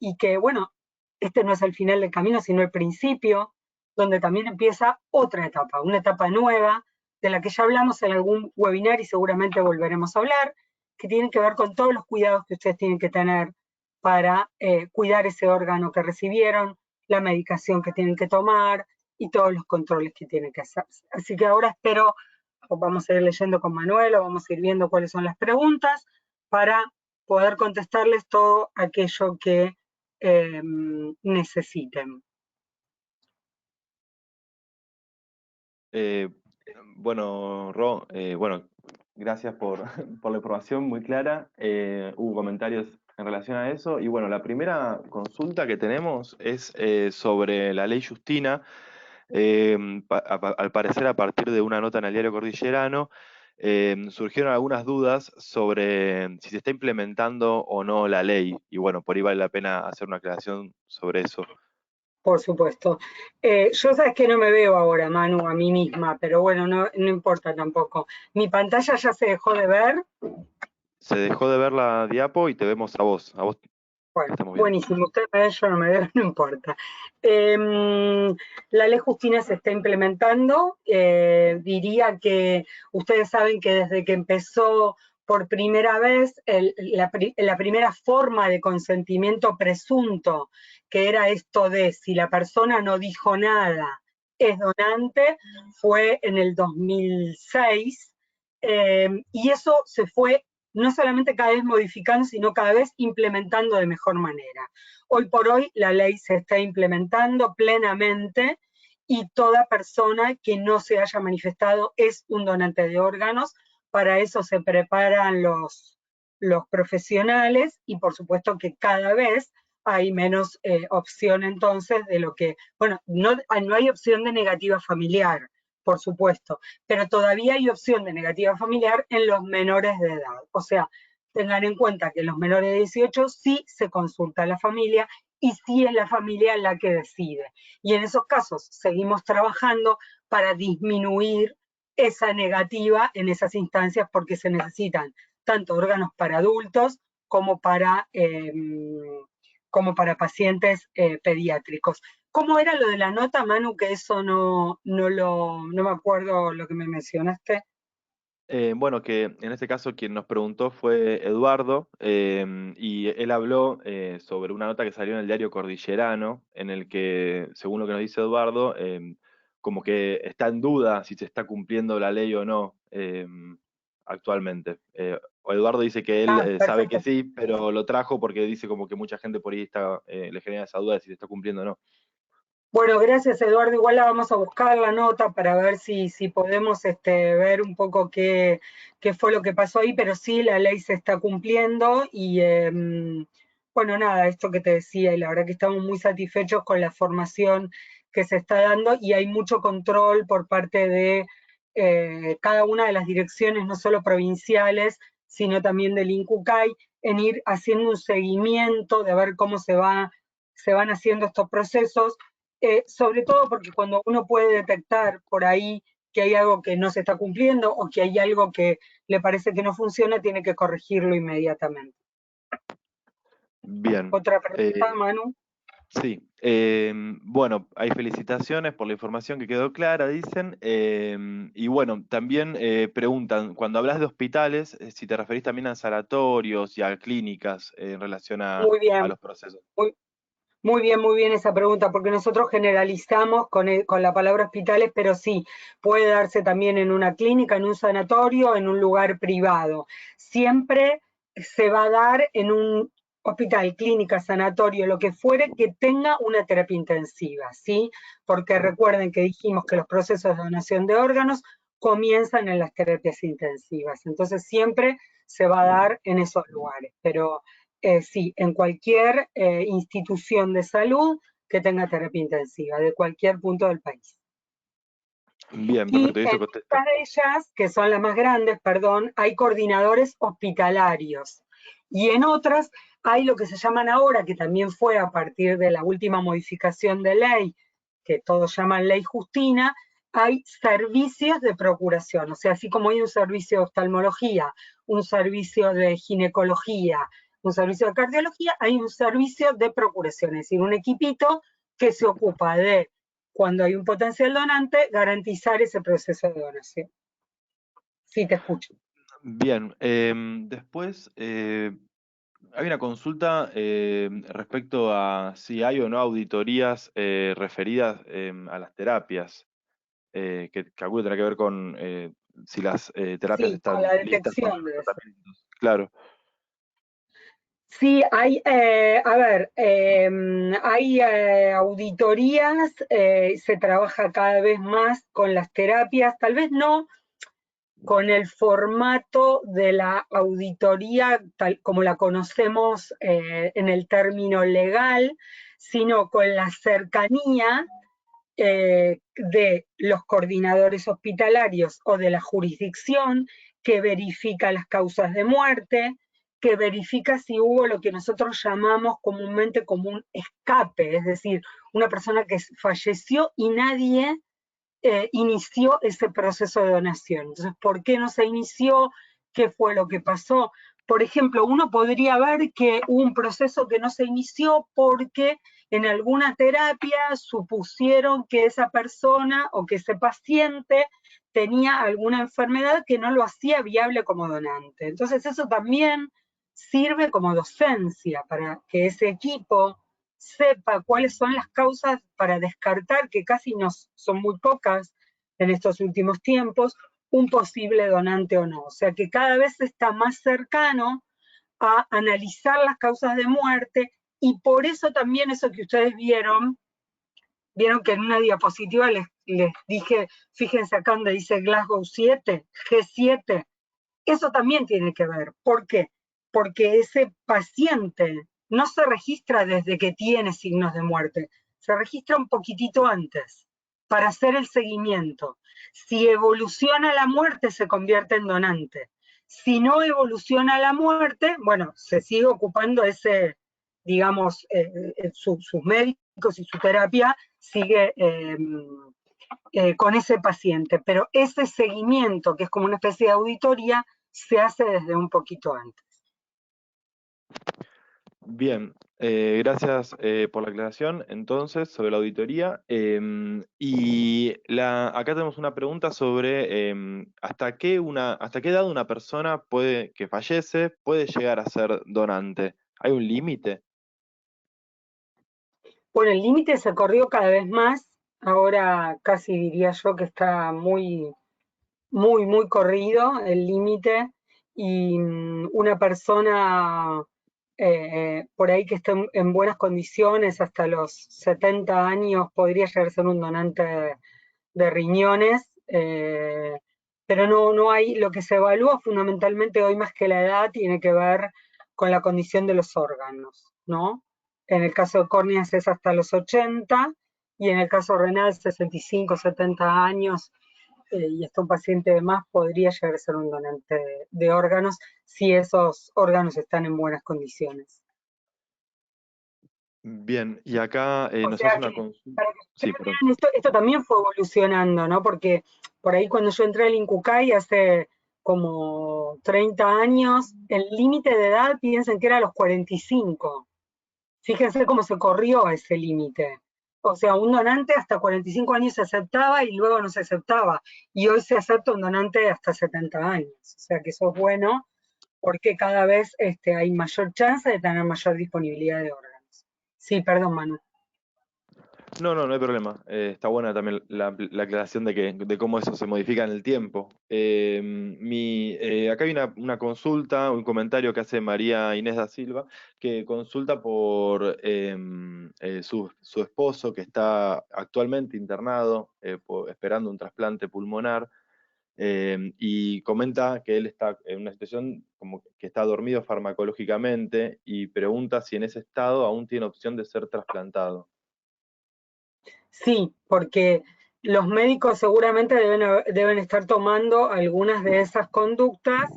y que, bueno, este no es el final del camino, sino el principio, donde también empieza otra etapa, una etapa nueva, de la que ya hablamos en algún webinar y seguramente volveremos a hablar, que tiene que ver con todos los cuidados que ustedes tienen que tener para cuidar ese órgano que recibieron, la medicación que tienen que tomar y todos los controles que tienen que hacerse. Así que ahora espero, vamos a ir leyendo con Manuel, o vamos a ir viendo cuáles son las preguntas para poder contestarles todo aquello que necesiten. Bueno, Ro, bueno, gracias por, por la información muy clara. Hubo comentarios en relación a eso. Y bueno, la primera consulta que tenemos es sobre la ley Justina. Al parecer, a partir de una nota en el diario Cordillerano, surgieron algunas dudas sobre si se está implementando o no la ley. Y bueno, por ahí vale la pena hacer una aclaración sobre eso. Por supuesto. Yo sabes que no me veo ahora, Manu, a mí misma, pero bueno, no importa tampoco. Mi pantalla ya se dejó de ver. Se dejó de ver la diapo y te vemos a vos. A vos te Bueno, estamos viendo. buenísimo, usted me ve, yo no me veo, no importa. La ley Justina se está implementando, diría que ustedes saben que desde que empezó por primera vez la primera forma de consentimiento presunto, que era esto de si la persona no dijo nada, es donante, fue en el 2006, y eso se fue no solamente cada vez modificando, sino cada vez implementando de mejor manera. Hoy por hoy la ley se está implementando plenamente y toda persona que no se haya manifestado es un donante de órganos. Para eso se preparan los profesionales y por supuesto que cada vez hay menos opción entonces de lo que, bueno, no hay opción de negativa familiar, por supuesto, pero todavía hay opción de negativa familiar en los menores de edad. O sea, tengan en cuenta que en los menores de 18 sí se consulta a la familia y sí es la familia la que decide. Y en esos casos seguimos trabajando para disminuir esa negativa en esas instancias porque se necesitan tanto órganos para adultos como para pacientes pediátricos. ¿Cómo era lo de la nota, Manu? Que eso no me acuerdo lo que me mencionaste. Bueno, que en este caso quien nos preguntó fue Eduardo, y él habló sobre una nota que salió en el diario Cordillerano, en el que, según lo que nos dice Eduardo, como que está en duda si se está cumpliendo la ley o no actualmente. Eduardo dice que él Ah, sabe que perfecto. sí, pero lo trajo porque dice como que mucha gente por ahí está, le genera esa duda de si se está cumpliendo o no. Bueno, gracias Eduardo. Igual la vamos a buscar la nota para ver si podemos ver un poco qué fue lo que pasó ahí, pero sí, la ley se está cumpliendo y bueno, nada, esto que te decía, y la verdad que estamos muy satisfechos con la formación que se está dando y hay mucho control por parte de cada una de las direcciones, no solo provinciales, sino también del INCUCAI, en ir haciendo un seguimiento de ver cómo se van haciendo estos procesos, sobre todo porque cuando uno puede detectar por ahí que hay algo que no se está cumpliendo o que hay algo que le parece que no funciona, tiene que corregirlo inmediatamente. Bien. Otra pregunta, Manu. Sí, bueno, hay felicitaciones por la información que quedó clara, dicen. Y bueno, también preguntan, cuando hablas de hospitales, si te referís también a sanatorios y a clínicas en relación Muy a bien, los procesos. muy, muy bien esa pregunta, porque nosotros generalizamos con la palabra hospitales, pero sí, puede darse también en una clínica, en un sanatorio, en un lugar privado. Siempre se va a dar en un hospital, clínica, sanatorio, lo que fuere, que tenga una terapia intensiva, ¿sí? Porque recuerden que dijimos que los procesos de donación de órganos comienzan en las terapias intensivas, entonces siempre se va a dar en esos lugares, pero sí, en cualquier institución de salud que tenga terapia intensiva, de cualquier punto del país. Bien, Y perfecto, y en eso contesta. muchas de ellas, que son las más grandes, perdón, hay coordinadores hospitalarios. Y en otras hay lo que se llaman ahora, que también fue a partir de la última modificación de ley, que todos llaman ley Justina, hay servicios de procuración. O sea, así como hay un servicio de oftalmología, un servicio de ginecología, un servicio de cardiología, hay un servicio de procuración, es decir, un equipito que se ocupa de, cuando hay un potencial donante, garantizar ese proceso de donación. Sí, te escucho. Bien, después hay una consulta respecto a si hay o no auditorías referidas a las terapias. Que calculo tendrá que ver con si las terapias Sí, con están la listas con detección los de eso. tratamientos. Claro, Sí, hay, a ver, hay auditorías, se trabaja cada vez más con las terapias, tal vez no con el formato de la auditoría tal como la conocemos en el término legal, sino con la cercanía de los coordinadores hospitalarios o de la jurisdicción que verifica las causas de muerte, que verifica si hubo lo que nosotros llamamos comúnmente como un escape, es decir, una persona que falleció y nadie inició ese proceso de donación. Entonces, ¿por qué no se inició? ¿Qué fue lo que pasó? Por ejemplo, uno podría ver que hubo un proceso que no se inició porque en alguna terapia supusieron que esa persona o que ese paciente tenía alguna enfermedad que no lo hacía viable como donante. Entonces, eso también sirve como docencia para que ese equipo sepa cuáles son las causas para descartar, que casi no son muy pocas en estos últimos tiempos, un posible donante o no. O sea que cada vez está más cercano a analizar las causas de muerte y por eso también eso que ustedes vieron que en una diapositiva les dije, fíjense acá donde dice Glasgow 7, G7, eso también tiene que ver. ¿Por qué? Porque ese paciente no se registra desde que tiene signos de muerte, se registra un poquitito antes para hacer el seguimiento. Si evoluciona la muerte, se convierte en donante. Si no evoluciona la muerte, bueno, se sigue ocupando ese, digamos, sus médicos y su terapia sigue con ese paciente, pero ese seguimiento, que es como una especie de auditoría, se hace desde un poquito antes. bien. Gracias por la aclaración entonces sobre la auditoría. Acá tenemos una pregunta sobre hasta qué edad una persona que fallece puede llegar a ser donante. ¿Hay un límite? Bueno, el límite se corrió cada vez más. ahora casi diría yo que está muy corrido el límite y una persona por ahí que esté en buenas condiciones hasta los 70 años podría llegar a ser un donante de riñones, pero no hay, lo que se evalúa fundamentalmente hoy más que la edad tiene que ver con la condición de los órganos, ¿no? En el caso de córneas es hasta los 80 y en el caso renal 65, 70 años y hasta un paciente de más podría llegar a ser un donante de órganos si esos órganos están en buenas condiciones. Bien, y acá O nos hace sea que, una consulta. para que Sí, ustedes perdón. vean, esto también fue evolucionando, ¿no? Porque por ahí cuando yo entré al INCUCAI hace como 30 años, el límite de edad piensen que era a los 45. Fíjense cómo se corrió ese límite. O sea, un donante hasta 45 años se aceptaba y luego no se aceptaba. Y hoy se acepta un donante hasta 70 años. O sea que eso es bueno porque cada vez hay mayor chance de tener mayor disponibilidad de órganos. Sí, perdón, Manu. No hay problema. Está buena también la aclaración de cómo eso se modifica en el tiempo. Acá hay una consulta, un comentario que hace María Inés da Silva, que consulta por su esposo que está actualmente internado, esperando un trasplante pulmonar, y comenta que él está en una situación como que está dormido farmacológicamente y pregunta si en ese estado aún tiene opción de ser trasplantado. Sí, porque los médicos seguramente deben estar tomando algunas de esas conductas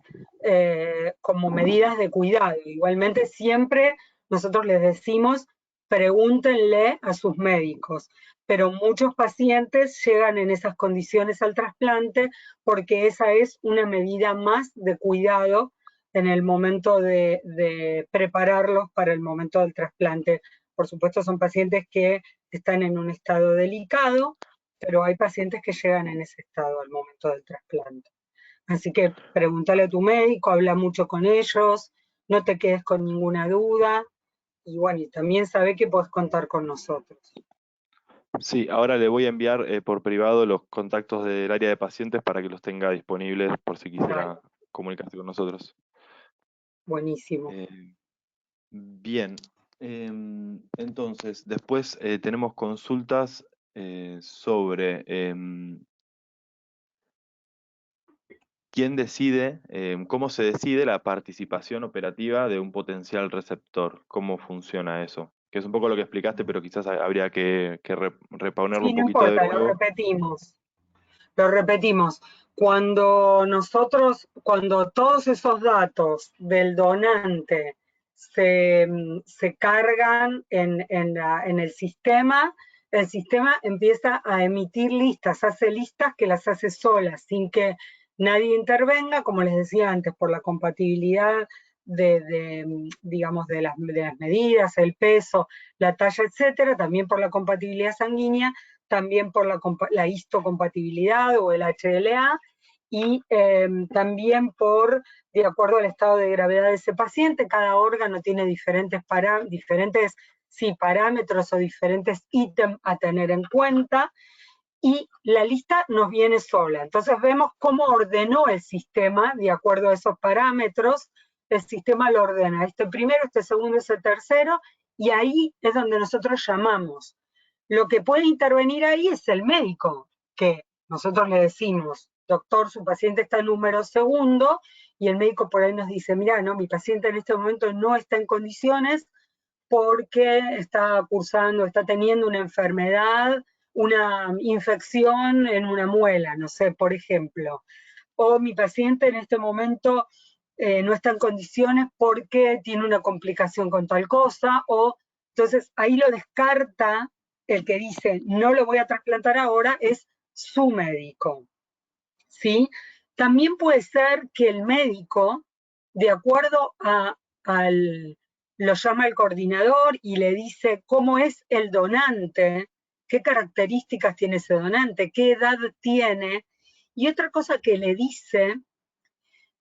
como medidas de cuidado. Igualmente siempre nosotros les decimos, pregúntenle a sus médicos, pero muchos pacientes llegan en esas condiciones al trasplante porque esa es una medida más de cuidado en el momento de prepararlos para el momento del trasplante. Por supuesto, son pacientes que están en un estado delicado, pero hay pacientes que llegan en ese estado al momento del trasplante. Así que pregúntale a tu médico, habla mucho con ellos, no te quedes con ninguna duda y bueno, y también sabe que puedes contar con nosotros. Sí, ahora le voy a enviar por privado los contactos del área de pacientes para que los tenga disponibles por si Dale, quisiera comunicarse con nosotros. buenísimo. Eh, Bien, entonces después tenemos consultas sobre quién decide, cómo se decide la participación operativa de un potencial receptor, cómo funciona eso, que es un poco lo que explicaste, pero quizás habría que reponerlo Sí, un no poquito de importa, lo nuevo. repetimos. Lo repetimos, cuando todos esos datos del donante se cargan en el sistema empieza a emitir listas, hace listas que las hace solas, sin que nadie intervenga, como les decía antes, por la compatibilidad digamos, de las medidas, el peso, la talla, etcétera, también por la compatibilidad sanguínea, también por la histocompatibilidad o el HLA y también de acuerdo al estado de gravedad de ese paciente, cada órgano tiene diferentes parámetros o diferentes ítems a tener en cuenta y la lista nos viene sola. Entonces vemos cómo ordenó el sistema de acuerdo a esos parámetros. El sistema lo ordena, este primero, este segundo, este tercero, y ahí es donde nosotros llamamos. Lo que puede intervenir ahí es el médico, que nosotros le decimos, doctor, su paciente está en número segundo, y el médico por ahí nos dice, mira, no, mi paciente en este momento no está en condiciones porque está cursando, está teniendo una enfermedad, una infección en una muela, no sé, por ejemplo. O mi paciente en este momento no está en condiciones porque tiene una complicación con tal cosa, o entonces ahí lo descarta el que dice no lo voy a trasplantar ahora, es su médico. ¿Sí? También puede ser que el médico, de acuerdo lo llama el coordinador y le dice cómo es el donante, qué características tiene ese donante, qué edad tiene, y otra cosa que le dice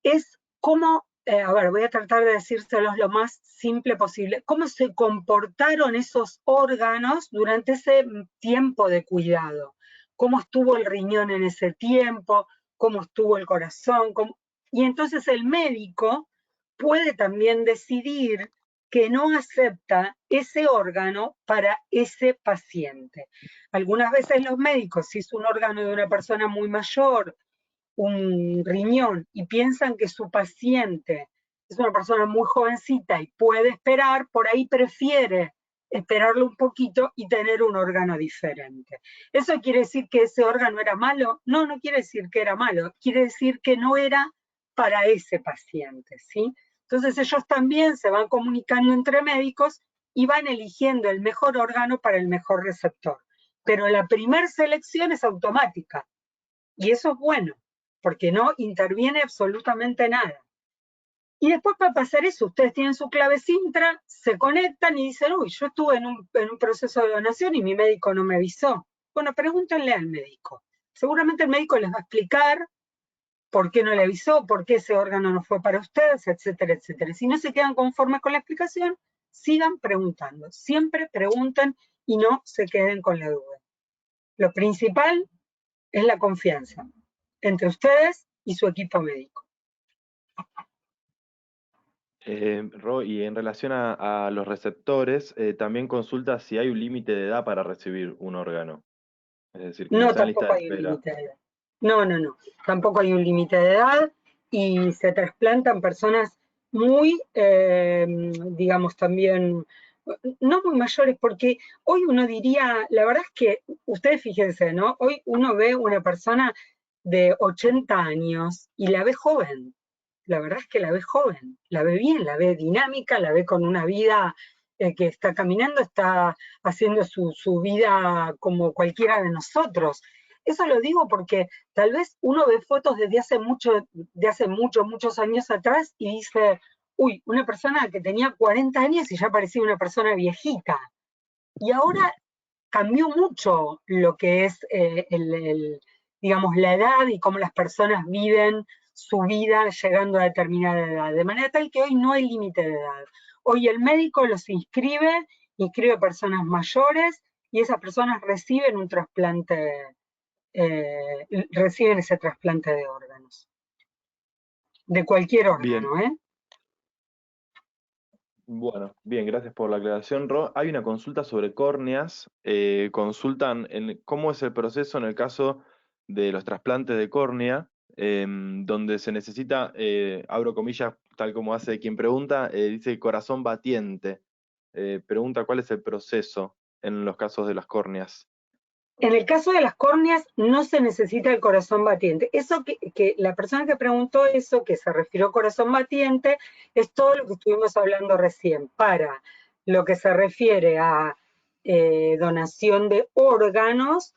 es cómo a ver, voy a tratar de decírselos lo más simple posible. ¿Cómo se comportaron esos órganos durante ese tiempo de cuidado? ¿Cómo estuvo el riñón en ese tiempo? ¿Cómo estuvo el corazón? Y entonces el médico puede también decidir que no acepta ese órgano para ese paciente. Algunas veces los médicos, si es un órgano de una persona muy mayor, un riñón, y piensan que su paciente es una persona muy jovencita y puede esperar, por ahí prefiere esperarlo un poquito y tener un órgano diferente. ¿Eso quiere decir que ese órgano era malo? No, no quiere decir que era malo, quiere decir que no era para ese paciente, ¿sí? Entonces ellos también se van comunicando entre médicos y van eligiendo el mejor órgano para el mejor receptor. Pero la primer selección es automática, y eso es bueno, porque no interviene absolutamente nada. Y después para pasar eso, ustedes tienen su clave Sintra, se conectan y dicen, uy, yo estuve en un proceso de donación y mi médico no me avisó. Bueno, pregúntenle al médico. Seguramente el médico les va a explicar por qué no le avisó, por qué ese órgano no fue para ustedes, etcétera, etcétera. Si no se quedan conformes con la explicación, sigan preguntando. Siempre pregunten y no se queden con la duda. Lo principal es la confianza entre ustedes y su equipo médico. Ro, y en relación a los receptores, también consulta si hay un límite de edad para recibir un órgano. Es decir, que no No, sea en lista tampoco de hay un espera. límite de edad. No, no, no. Tampoco hay un límite de edad y se trasplantan personas muy, digamos, también, no muy mayores, porque hoy uno diría, la verdad es que, ustedes fíjense, ¿no? Hoy uno ve una persona de 80 años y la ve joven. La verdad es que la ve joven, la ve bien, la ve dinámica, la ve con una vida que está caminando, está haciendo su vida como cualquiera de nosotros. Eso lo digo porque tal vez uno ve fotos desde hace muchos años atrás y dice, uy, una persona que tenía 40 años y ya parecía una persona viejita. Y ahora cambió mucho lo que es digamos, la edad y cómo las personas viven su vida llegando a determinada edad. De manera tal que hoy no hay límite de edad. Hoy el médico los inscribe personas mayores y esas personas reciben un trasplante, reciben ese trasplante de órganos. De cualquier Bien, órgano, ¿eh? bueno, bien, gracias por la aclaración, Ro. Hay una consulta sobre córneas. Consultan cómo es el proceso en el caso de los trasplantes de córnea, donde se necesita, abro comillas, tal como hace quien pregunta, dice corazón batiente. Pregunta cuál es el proceso en los casos de las córneas. En el caso de las córneas no se necesita el corazón batiente. Eso que la persona que preguntó eso, que se refirió corazón batiente, es todo lo que estuvimos hablando recién. Para lo que se refiere a donación de órganos,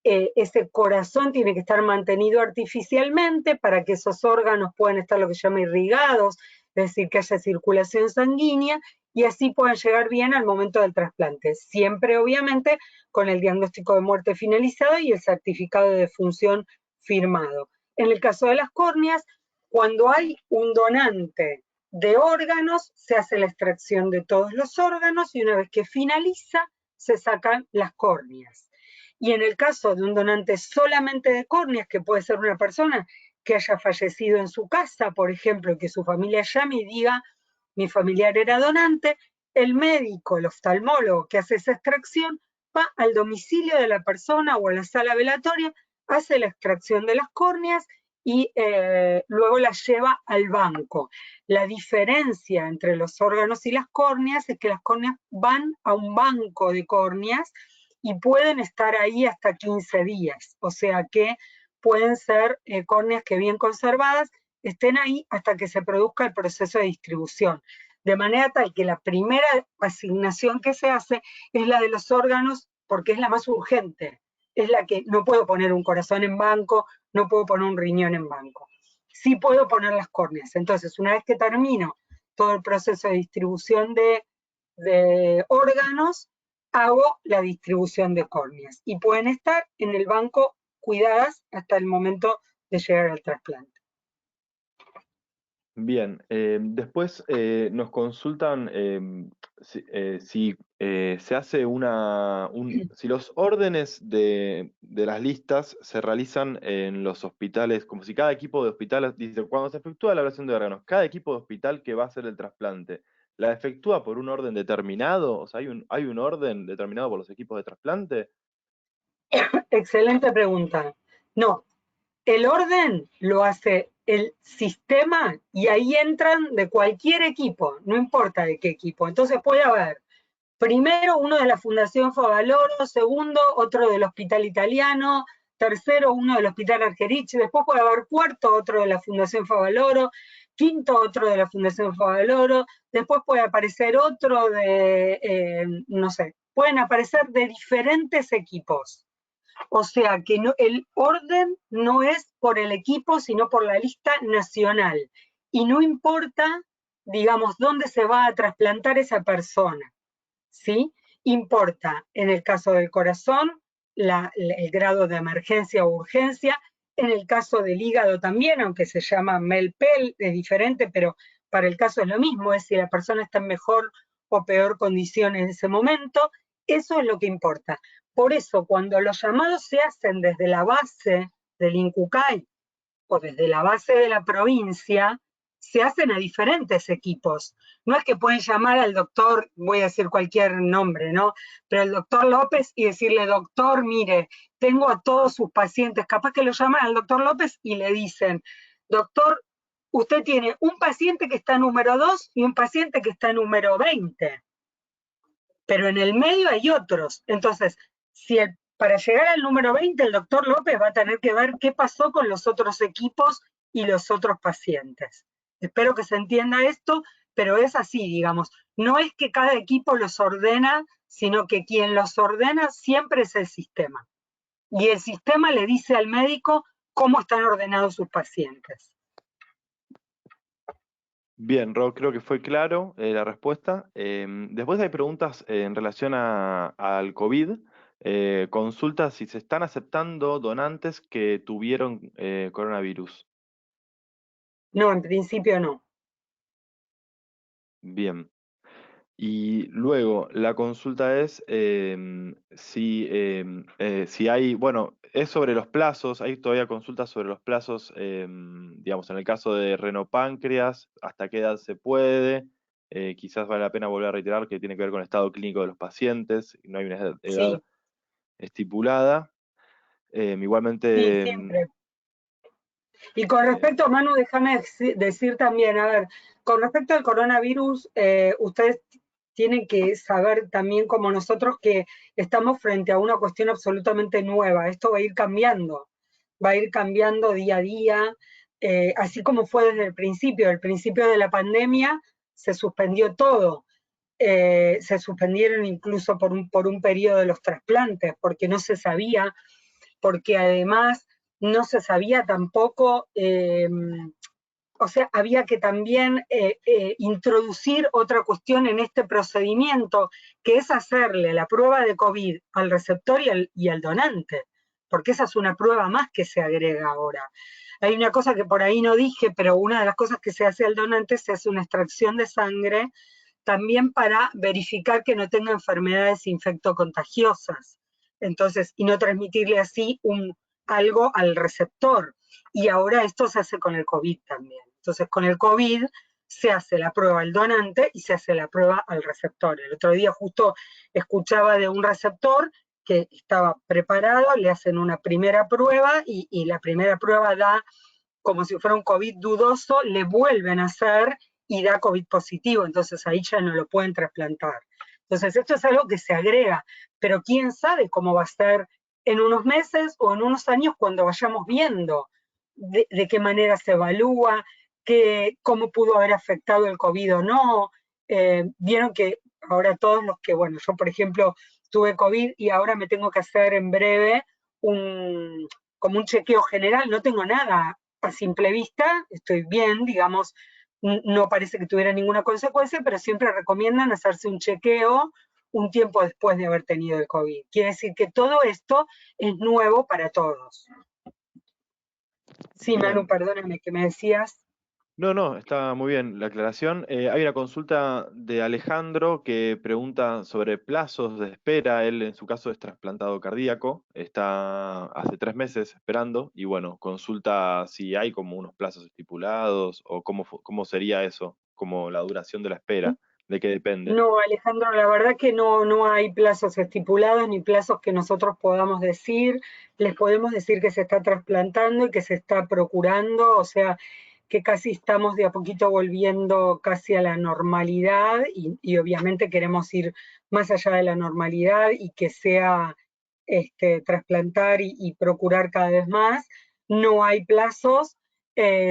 ese corazón tiene que estar mantenido artificialmente para que esos órganos puedan estar lo que se llama irrigados, es decir, que haya circulación sanguínea y así puedan llegar bien al momento del trasplante. Siempre, obviamente, con el diagnóstico de muerte finalizado y el certificado de defunción firmado. En el caso de las córneas, cuando hay un donante de órganos, se hace la extracción de todos los órganos y una vez que finaliza, se sacan las córneas. Y en el caso de un donante solamente de córneas, que puede ser una persona que haya fallecido en su casa, por ejemplo, que su familia llame y diga, mi familiar era donante, el médico, el oftalmólogo que hace esa extracción, va al domicilio de la persona o a la sala velatoria, hace la extracción de las córneas y luego las lleva al banco. La diferencia entre los órganos y las córneas es que las córneas van a un banco de córneas y pueden estar ahí hasta 15 días, o sea que pueden ser córneas que bien conservadas estén ahí hasta que se produzca el proceso de distribución. De manera tal que la primera asignación que se hace es la de los órganos porque es la más urgente, es la que no puedo poner un corazón en banco, no puedo poner un riñón en banco. Sí puedo poner las córneas. Entonces, una vez que termino todo el proceso de distribución de órganos, hago la distribución de córneas y pueden estar en el banco cuidadas hasta el momento de llegar al trasplante. Bien, después nos consultan si se hace si los órdenes de las listas se realizan en los hospitales, como si cada equipo de hospitales, dice, cuando se efectúa la evaluación de órganos, cada equipo de hospital que va a hacer el trasplante, ¿la efectúa por un orden determinado? O sea, hay un orden determinado por los equipos de trasplante? Excelente pregunta. No, el orden lo hace el sistema y ahí entran de cualquier equipo, no importa de qué equipo. Entonces puede haber primero uno de la Fundación Favaloro, segundo otro del Hospital Italiano, tercero uno del Hospital Argerich, después puede haber cuarto otro de la Fundación Favaloro, quinto otro de la Fundación Favaloro, después puede aparecer otro no sé, pueden aparecer de diferentes equipos. O sea que no, el orden no es por el equipo, sino por la lista nacional. Y no importa, digamos, dónde se va a trasplantar esa persona. ¿Sí? Importa, en el caso del corazón, el grado de emergencia o urgencia, en el caso del hígado también, aunque se llama MELPEL, es diferente, pero para el caso es lo mismo, es si la persona está en mejor o peor condición en ese momento, eso es lo que importa. Por eso, cuando los llamados se hacen desde la base del INCUCAI o desde la base de la provincia, se hacen a diferentes equipos. No es que pueden llamar al doctor, voy a decir cualquier nombre, ¿no? Pero el doctor López y decirle, doctor, mire, tengo a todos sus pacientes, capaz que lo llaman al doctor López y le dicen, doctor, usted tiene un paciente que está número 2 y un paciente que está número 20, pero en el medio hay otros. Entonces, si para llegar al número 20, el doctor López va a tener que ver qué pasó con los otros equipos y los otros pacientes. Espero que se entienda esto, pero es así, digamos. No es que cada equipo los ordena, sino que quien los ordena siempre es el sistema. Y el sistema le dice al médico cómo están ordenados sus pacientes. Bien, Rob, creo que fue claro la respuesta. Después hay preguntas en relación al COVID. Consulta si se están aceptando donantes que tuvieron coronavirus. No, en principio no. Bien. Y luego la consulta es si hay, bueno, es sobre los plazos, hay todavía consultas sobre los plazos, digamos, en el caso de renopáncreas, hasta qué edad se puede, quizás vale la pena volver a reiterar que tiene que ver con el estado clínico de los pacientes, no hay una edad Sí, estipulada. sí, Igualmente, siempre. Y con eh, respecto, Manu, déjame decir también, a ver, con respecto al coronavirus, ustedes tienen que saber también como nosotros que estamos frente a una cuestión absolutamente nueva. Esto va a ir cambiando día a día, así como fue desde el principio de la pandemia se suspendió todo. Se suspendieron incluso por un periodo de los trasplantes, porque no se sabía, porque además no se sabía tampoco, o sea, había que también introducir otra cuestión en este procedimiento, que es hacerle la prueba de COVID al receptor y al donante, porque esa es una prueba más que se agrega ahora. Hay una cosa que por ahí no dije, pero una de las cosas que se hace al donante se hace una extracción de sangre también para verificar que no tenga enfermedades infectocontagiosas. Entonces, y no transmitirle así algo al receptor. Y ahora esto se hace con el COVID también. Entonces, con el COVID se hace la prueba al donante y se hace la prueba al receptor. El otro día justo escuchaba de un receptor que estaba preparado, le hacen una primera prueba y la primera prueba da como si fuera un COVID dudoso, le vuelven a hacer y da COVID positivo, entonces ahí ya no lo pueden trasplantar. Entonces esto es algo que se agrega, pero quién sabe cómo va a ser en unos meses o en unos años cuando vayamos viendo de qué manera se evalúa, cómo pudo haber afectado el COVID o no. Vieron que ahora todos los que, bueno, yo por ejemplo tuve COVID y ahora me tengo que hacer en breve como un chequeo general, no tengo nada a simple vista, estoy bien, digamos, no parece que tuviera ninguna consecuencia, pero siempre recomiendan hacerse un chequeo un tiempo después de haber tenido el COVID. Quiere decir que todo esto es nuevo para todos. Sí, Manu, bien. perdóname, que me decías. No, no, está muy bien la aclaración. Hay una consulta de Alejandro que pregunta sobre plazos de espera. Él, en su caso, es trasplantado cardíaco. Está hace 3 meses esperando y, bueno, consulta si hay como unos plazos estipulados o cómo sería eso, como la duración de la espera, de qué depende. No, Alejandro, la verdad que no hay plazos estipulados ni plazos que nosotros podamos decir. Les podemos decir que se está trasplantando y que se está procurando, o sea, que casi estamos de a poquito volviendo casi a la normalidad y obviamente queremos ir más allá de la normalidad y que sea trasplantar y procurar cada vez más. No hay plazos,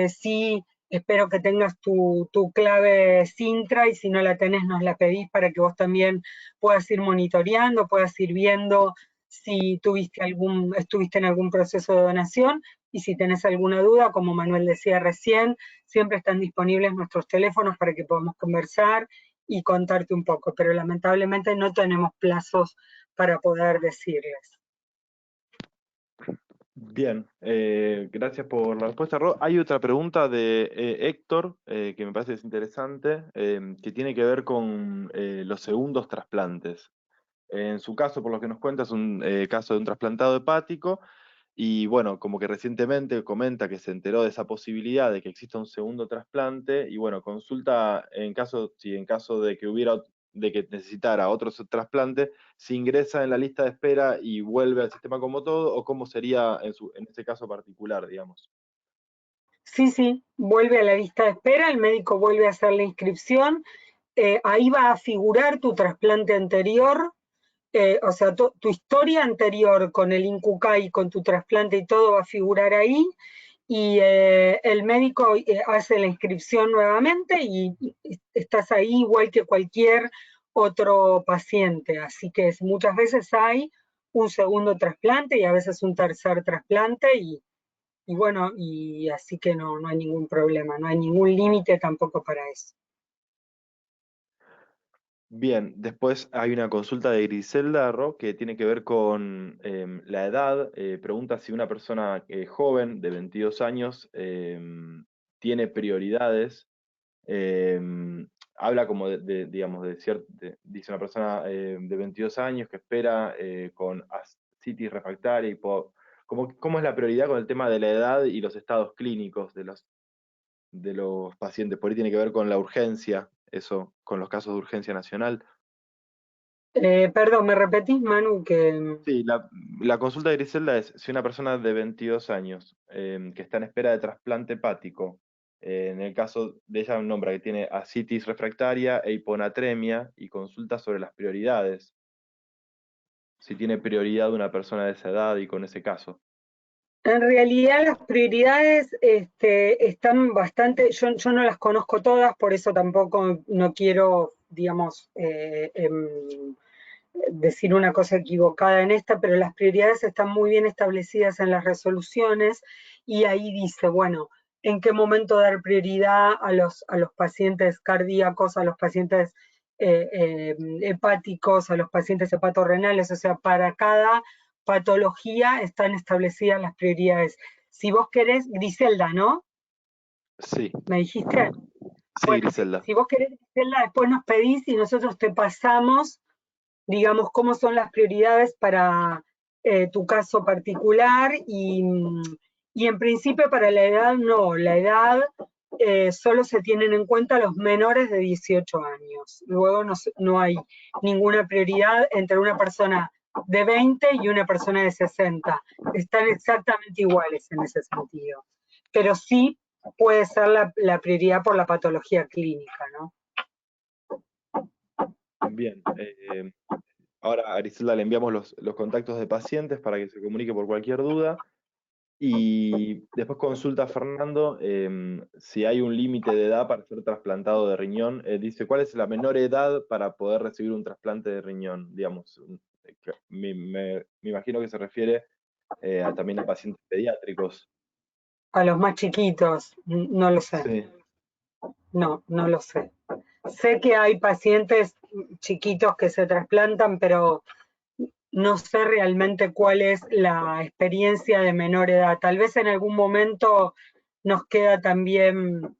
sí. Espero que tengas tu clave Sintra y si no la tenés nos la pedís para que vos también puedas ir monitoreando, puedas ir viendo si estuviste en algún proceso de donación y si tenés alguna duda, como Manuel decía recién, siempre están disponibles nuestros teléfonos para que podamos conversar y contarte un poco, pero lamentablemente no tenemos plazos para poder decirles. Bien, gracias por la respuesta, Ro. Hay otra pregunta de Héctor que me parece es interesante, que tiene que ver con los segundos trasplantes. En su caso, por lo que nos cuenta, es un caso de un trasplantado hepático y bueno, como que recientemente comenta que se enteró de esa posibilidad de que exista un segundo trasplante y bueno, consulta si en caso de que de que necesitara otro trasplante, si ingresa en la lista de espera y vuelve al sistema como todo, o cómo sería en ese caso particular, digamos. Sí, sí, vuelve a la lista de espera, el médico vuelve a hacer la inscripción, ahí va a figurar tu trasplante anterior, o sea, tu historia anterior con el INCUCAI, con tu trasplante y todo va a figurar ahí, y el médico hace la inscripción nuevamente y estás ahí igual que cualquier otro paciente. Así que muchas veces hay un segundo trasplante y a veces un tercer trasplante y bueno, y así que no hay ningún problema, no hay ningún límite tampoco para eso. Bien, después hay una consulta de Griselda Ro que tiene que ver con la edad. Pregunta si una persona joven de 22 años tiene prioridades. Habla como digamos, dice una persona de 22 años que espera con ascitis refractaria y ¿cómo es la prioridad con el tema de la edad y los estados clínicos de los pacientes? Por ahí tiene que ver con la urgencia, eso, con los casos de urgencia nacional. Perdón, ¿me repetís, Manu, que Sí, la consulta de Griselda es si una persona de 22 años que está en espera de trasplante hepático, en el caso de ella nombra que tiene ascitis refractaria e hiponatremia y consulta sobre las prioridades, si tiene prioridad una persona de esa edad y con ese caso. en realidad las prioridades están bastante, yo no las conozco todas, por eso tampoco no quiero, digamos, decir una cosa equivocada en esta, pero las prioridades están muy bien establecidas en las resoluciones y ahí dice, bueno, en qué momento dar prioridad a los pacientes cardíacos, a los pacientes hepáticos, a los pacientes hepatorrenales, o sea, para cada patología están establecidas las prioridades. Si vos querés, Griselda, ¿no? Sí, ¿Me dijiste? sí, Bueno, si, Griselda. si vos querés, Griselda, después nos pedís y nosotros te pasamos, digamos, cómo son las prioridades para tu caso particular y en principio para la edad no, la edad solo se tienen en cuenta los menores de 18 años. Luego no hay ninguna prioridad entre una persona de 20 y una persona de 60. Están exactamente iguales en ese sentido. Pero sí puede ser la prioridad por la patología clínica, ¿no? Bien. Ahora a Griselda le enviamos los contactos de pacientes para que se comunique por cualquier duda. Y después consulta a Fernando si hay un límite de edad para ser trasplantado de riñón. Dice, ¿cuál es la menor edad para poder recibir un trasplante de riñón? Digamos, me imagino que se refiere también a pacientes pediátricos. A los más chiquitos, no lo sé. Sí. No lo sé. Sé que hay pacientes chiquitos que se trasplantan, pero no sé realmente cuál es la experiencia de menor edad. Tal vez en algún momento nos queda también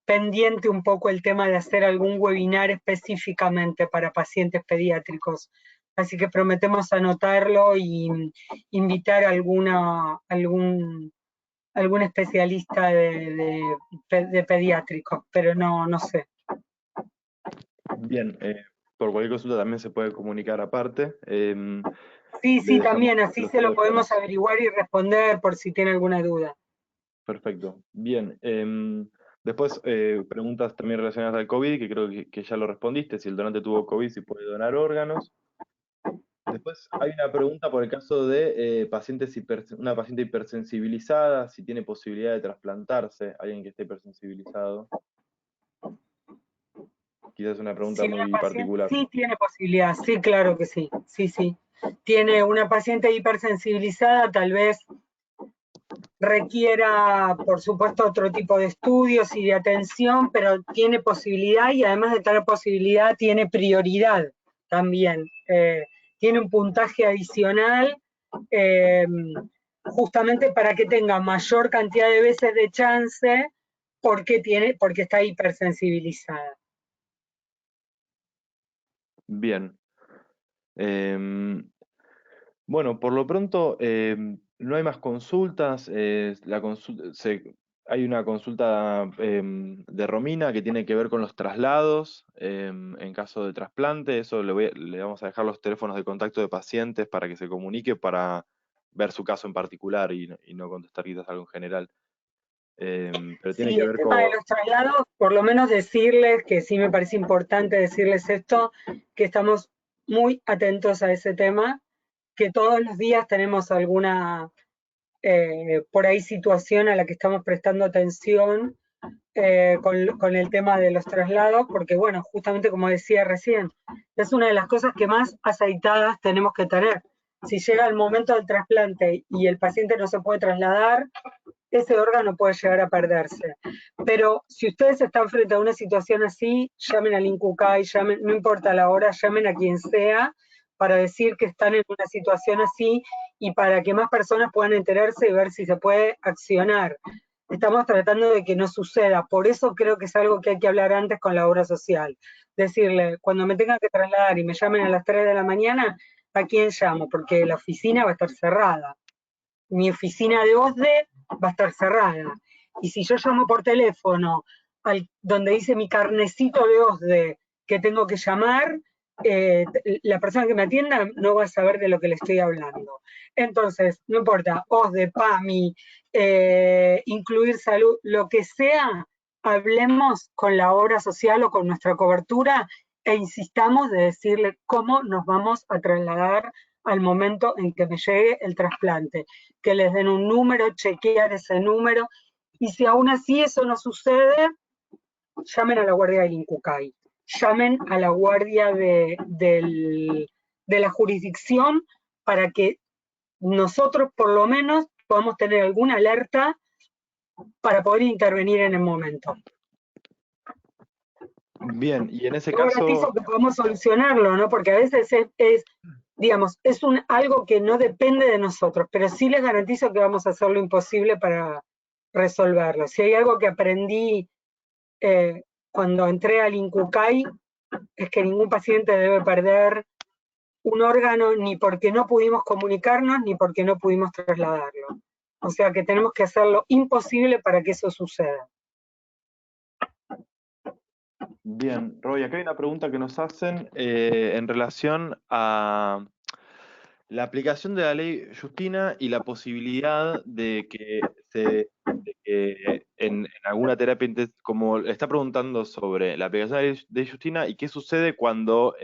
pendiente un poco el tema de hacer algún webinar específicamente para pacientes pediátricos. Así que prometemos anotarlo y invitar a algún especialista de pediátricos, pero no sé. Bien, por cualquier consulta también se puede comunicar aparte. Sí, Le sí, dejamos también, así los se lo podemos teléfonos. averiguar y responder por si tiene alguna duda. Perfecto. Bien. Después, preguntas también relacionadas al COVID, que creo que ya lo respondiste. Si el donante tuvo COVID, si puede donar órganos. Después hay una pregunta por el caso de una paciente hipersensibilizada, si tiene posibilidad de trasplantarse, alguien que esté hipersensibilizado. Quizás una pregunta Si una muy paciente particular. sí tiene posibilidad, sí, claro que sí, sí. Tiene una paciente hipersensibilizada, tal vez requiera, por supuesto, otro tipo de estudios y de atención, pero tiene posibilidad y además de tener posibilidad, tiene prioridad también. Tiene un puntaje adicional eh, justamente para que tenga mayor cantidad de veces de chance porque está hipersensibilizada. Bien. Bueno, por lo pronto no hay más consultas. Hay una consulta de Romina que tiene que ver con los traslados en caso de trasplante. Eso le vamos a dejar los teléfonos de contacto de pacientes para que se comunique para ver su caso en particular y no contestar quizás algo en general. Pero tiene Sí, que el ver tema de con... los traslados, por lo menos decirles, que sí me parece importante decirles esto, que estamos muy atentos a ese tema, que todos los días tenemos alguna, por ahí, situación a la que estamos prestando atención con el tema de los traslados, porque bueno, justamente como decía recién, es una de las cosas que más aceitadas tenemos que tener. Si llega el momento del trasplante y el paciente no se puede trasladar, ese órgano puede llegar a perderse. Pero si ustedes están frente a una situación así, llamen al INCUCAI, no importa la hora, llamen a quien sea para decir que están en una situación así y para que más personas puedan enterarse y ver si se puede accionar. Estamos tratando de que no suceda, por eso creo que es algo que hay que hablar antes con la obra social. Decirle, cuando me tengan que trasladar y me llamen a las 3 de la mañana, ¿a quién llamo? Porque la oficina va a estar cerrada. Mi oficina de OSDE va a estar cerrada. Y si yo llamo por teléfono donde dice mi carnecito de OSDE que tengo que llamar, la persona que me atienda no va a saber de lo que le estoy hablando. Entonces, no importa, OSDE, PAMI, incluir salud, lo que sea, hablemos con la obra social o con nuestra cobertura e insistamos de decirle cómo nos vamos a trasladar al momento en que me llegue el trasplante, que les den un número, chequear ese número, y si aún así eso no sucede, llamen a la guardia del INCUCAI, llamen a la guardia de la jurisdicción para que nosotros por lo menos podamos tener alguna alerta para poder intervenir en el momento. Bien, y en ese Yo garantizo caso, que podemos solucionarlo, ¿no? Porque a veces digamos, es algo que no depende de nosotros, pero sí les garantizo que vamos a hacer lo imposible para resolverlo. Si hay algo que aprendí cuando entré al INCUCAI, es que ningún paciente debe perder un órgano ni porque no pudimos comunicarnos ni porque no pudimos trasladarlo. O sea que tenemos que hacer lo imposible para que eso suceda. bien, Roy, acá hay una pregunta que nos hacen en relación a la aplicación de la ley Justina y la posibilidad de que en alguna terapia, como está preguntando sobre la aplicación de la ley de Justina y qué sucede cuando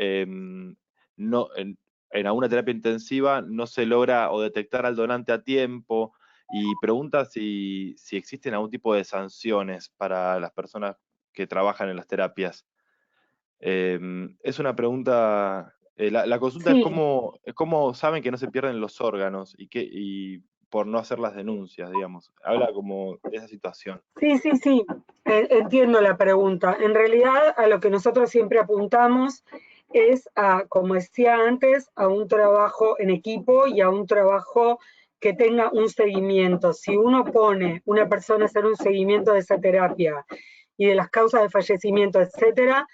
no, en alguna terapia intensiva no se logra o detectar al donante a tiempo, y pregunta si existen algún tipo de sanciones para las personas que trabajan en las terapias. Es una pregunta, la consulta Sí, es cómo saben que no se pierden los órganos y por no hacer las denuncias, digamos. Habla como de esa situación. sí, entiendo la pregunta. En realidad, a lo que nosotros siempre apuntamos es a, como decía antes, a un trabajo en equipo y a un trabajo que tenga un seguimiento. Si uno pone una persona a hacer un seguimiento de esa terapia y de las causas de fallecimiento, etcétera,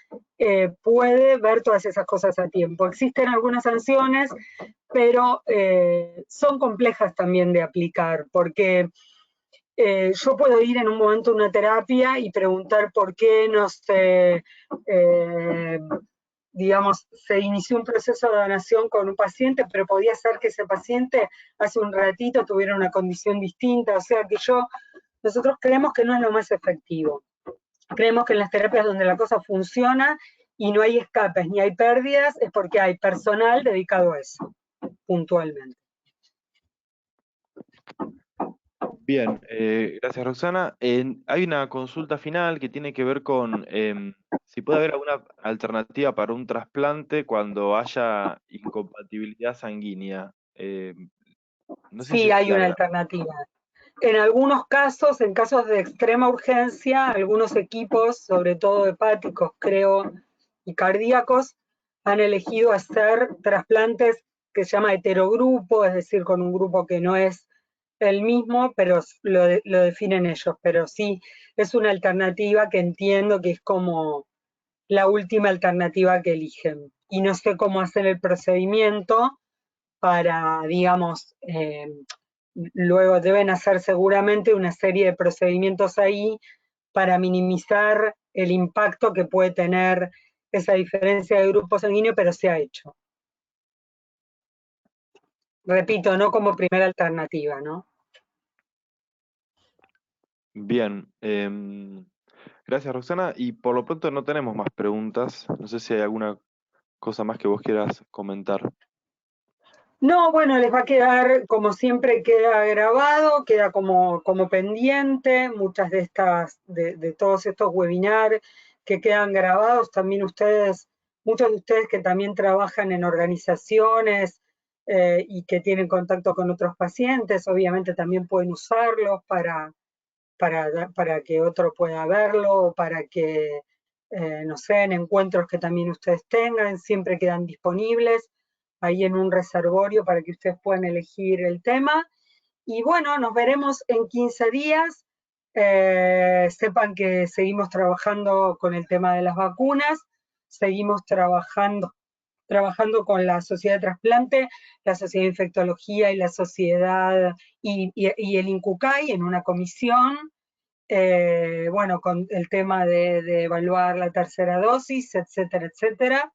puede ver todas esas cosas a tiempo. Existen algunas sanciones, pero son complejas también de aplicar, porque yo puedo ir en un momento a una terapia y preguntar por qué no se, digamos, se inició un proceso de donación con un paciente, pero podía ser que ese paciente hace un ratito tuviera una condición distinta, o sea que nosotros creemos que no es lo más efectivo. Creemos que en las terapias donde la cosa funciona y no hay escapes ni hay pérdidas, es porque hay personal dedicado a eso, puntualmente. Bien, gracias Roxana. Hay una consulta final que tiene que ver con si puede haber alguna alternativa para un trasplante cuando haya incompatibilidad sanguínea. No sé si Sí, es hay una clara. alternativa. En algunos casos, en casos de extrema urgencia, algunos equipos, sobre todo hepáticos, creo, y cardíacos, han elegido hacer trasplantes que se llama heterogrupo, es decir, con un grupo que no es el mismo, pero lo definen ellos. Pero sí, es una alternativa que entiendo que es como la última alternativa que eligen. Y no sé cómo hacen el procedimiento para, digamos, luego deben hacer seguramente una serie de procedimientos ahí para minimizar el impacto que puede tener esa diferencia de grupo sanguíneo, pero se ha hecho. Repito, no como primera alternativa, ¿no? Bien, gracias Roxana. Y por lo pronto no tenemos más preguntas. No sé si hay alguna cosa más que vos quieras comentar. No, bueno, les va a quedar, como siempre, queda grabado, queda como pendiente, muchas de todos estos webinars que quedan grabados, también muchos de ustedes que también trabajan en organizaciones y que tienen contacto con otros pacientes, obviamente también pueden usarlos para que otro pueda verlo, o para que, no sé, en encuentros que también ustedes tengan, siempre quedan disponibles ahí en un reservorio para que ustedes puedan elegir el tema. Y bueno, nos veremos en 15 días. Sepan que seguimos trabajando con el tema de las vacunas, seguimos trabajando con la Sociedad de Trasplante, la Sociedad de Infectología y la Sociedad y el INCUCAI en una comisión, bueno, con el tema de evaluar la tercera dosis, etcétera, etcétera,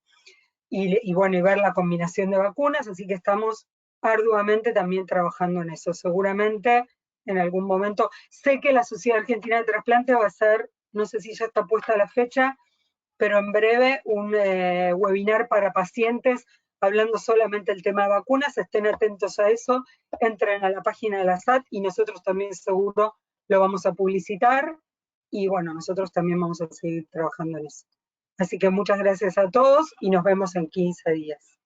y bueno, y ver la combinación de vacunas, así que estamos arduamente también trabajando en eso. Seguramente en algún momento, sé que la Sociedad Argentina de Trasplante va a ser, no sé si ya está puesta la fecha, pero en breve un webinar para pacientes hablando solamente del tema de vacunas, estén atentos a eso, entren a la página de la SAT y nosotros también seguro lo vamos a publicitar y bueno, nosotros también vamos a seguir trabajando en eso. Así que muchas gracias a todos y nos vemos en 15 días.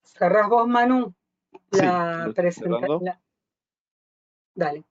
¿Cerrás vos, Manu, Sí, lo la estoy cerrando. presentación? Dale.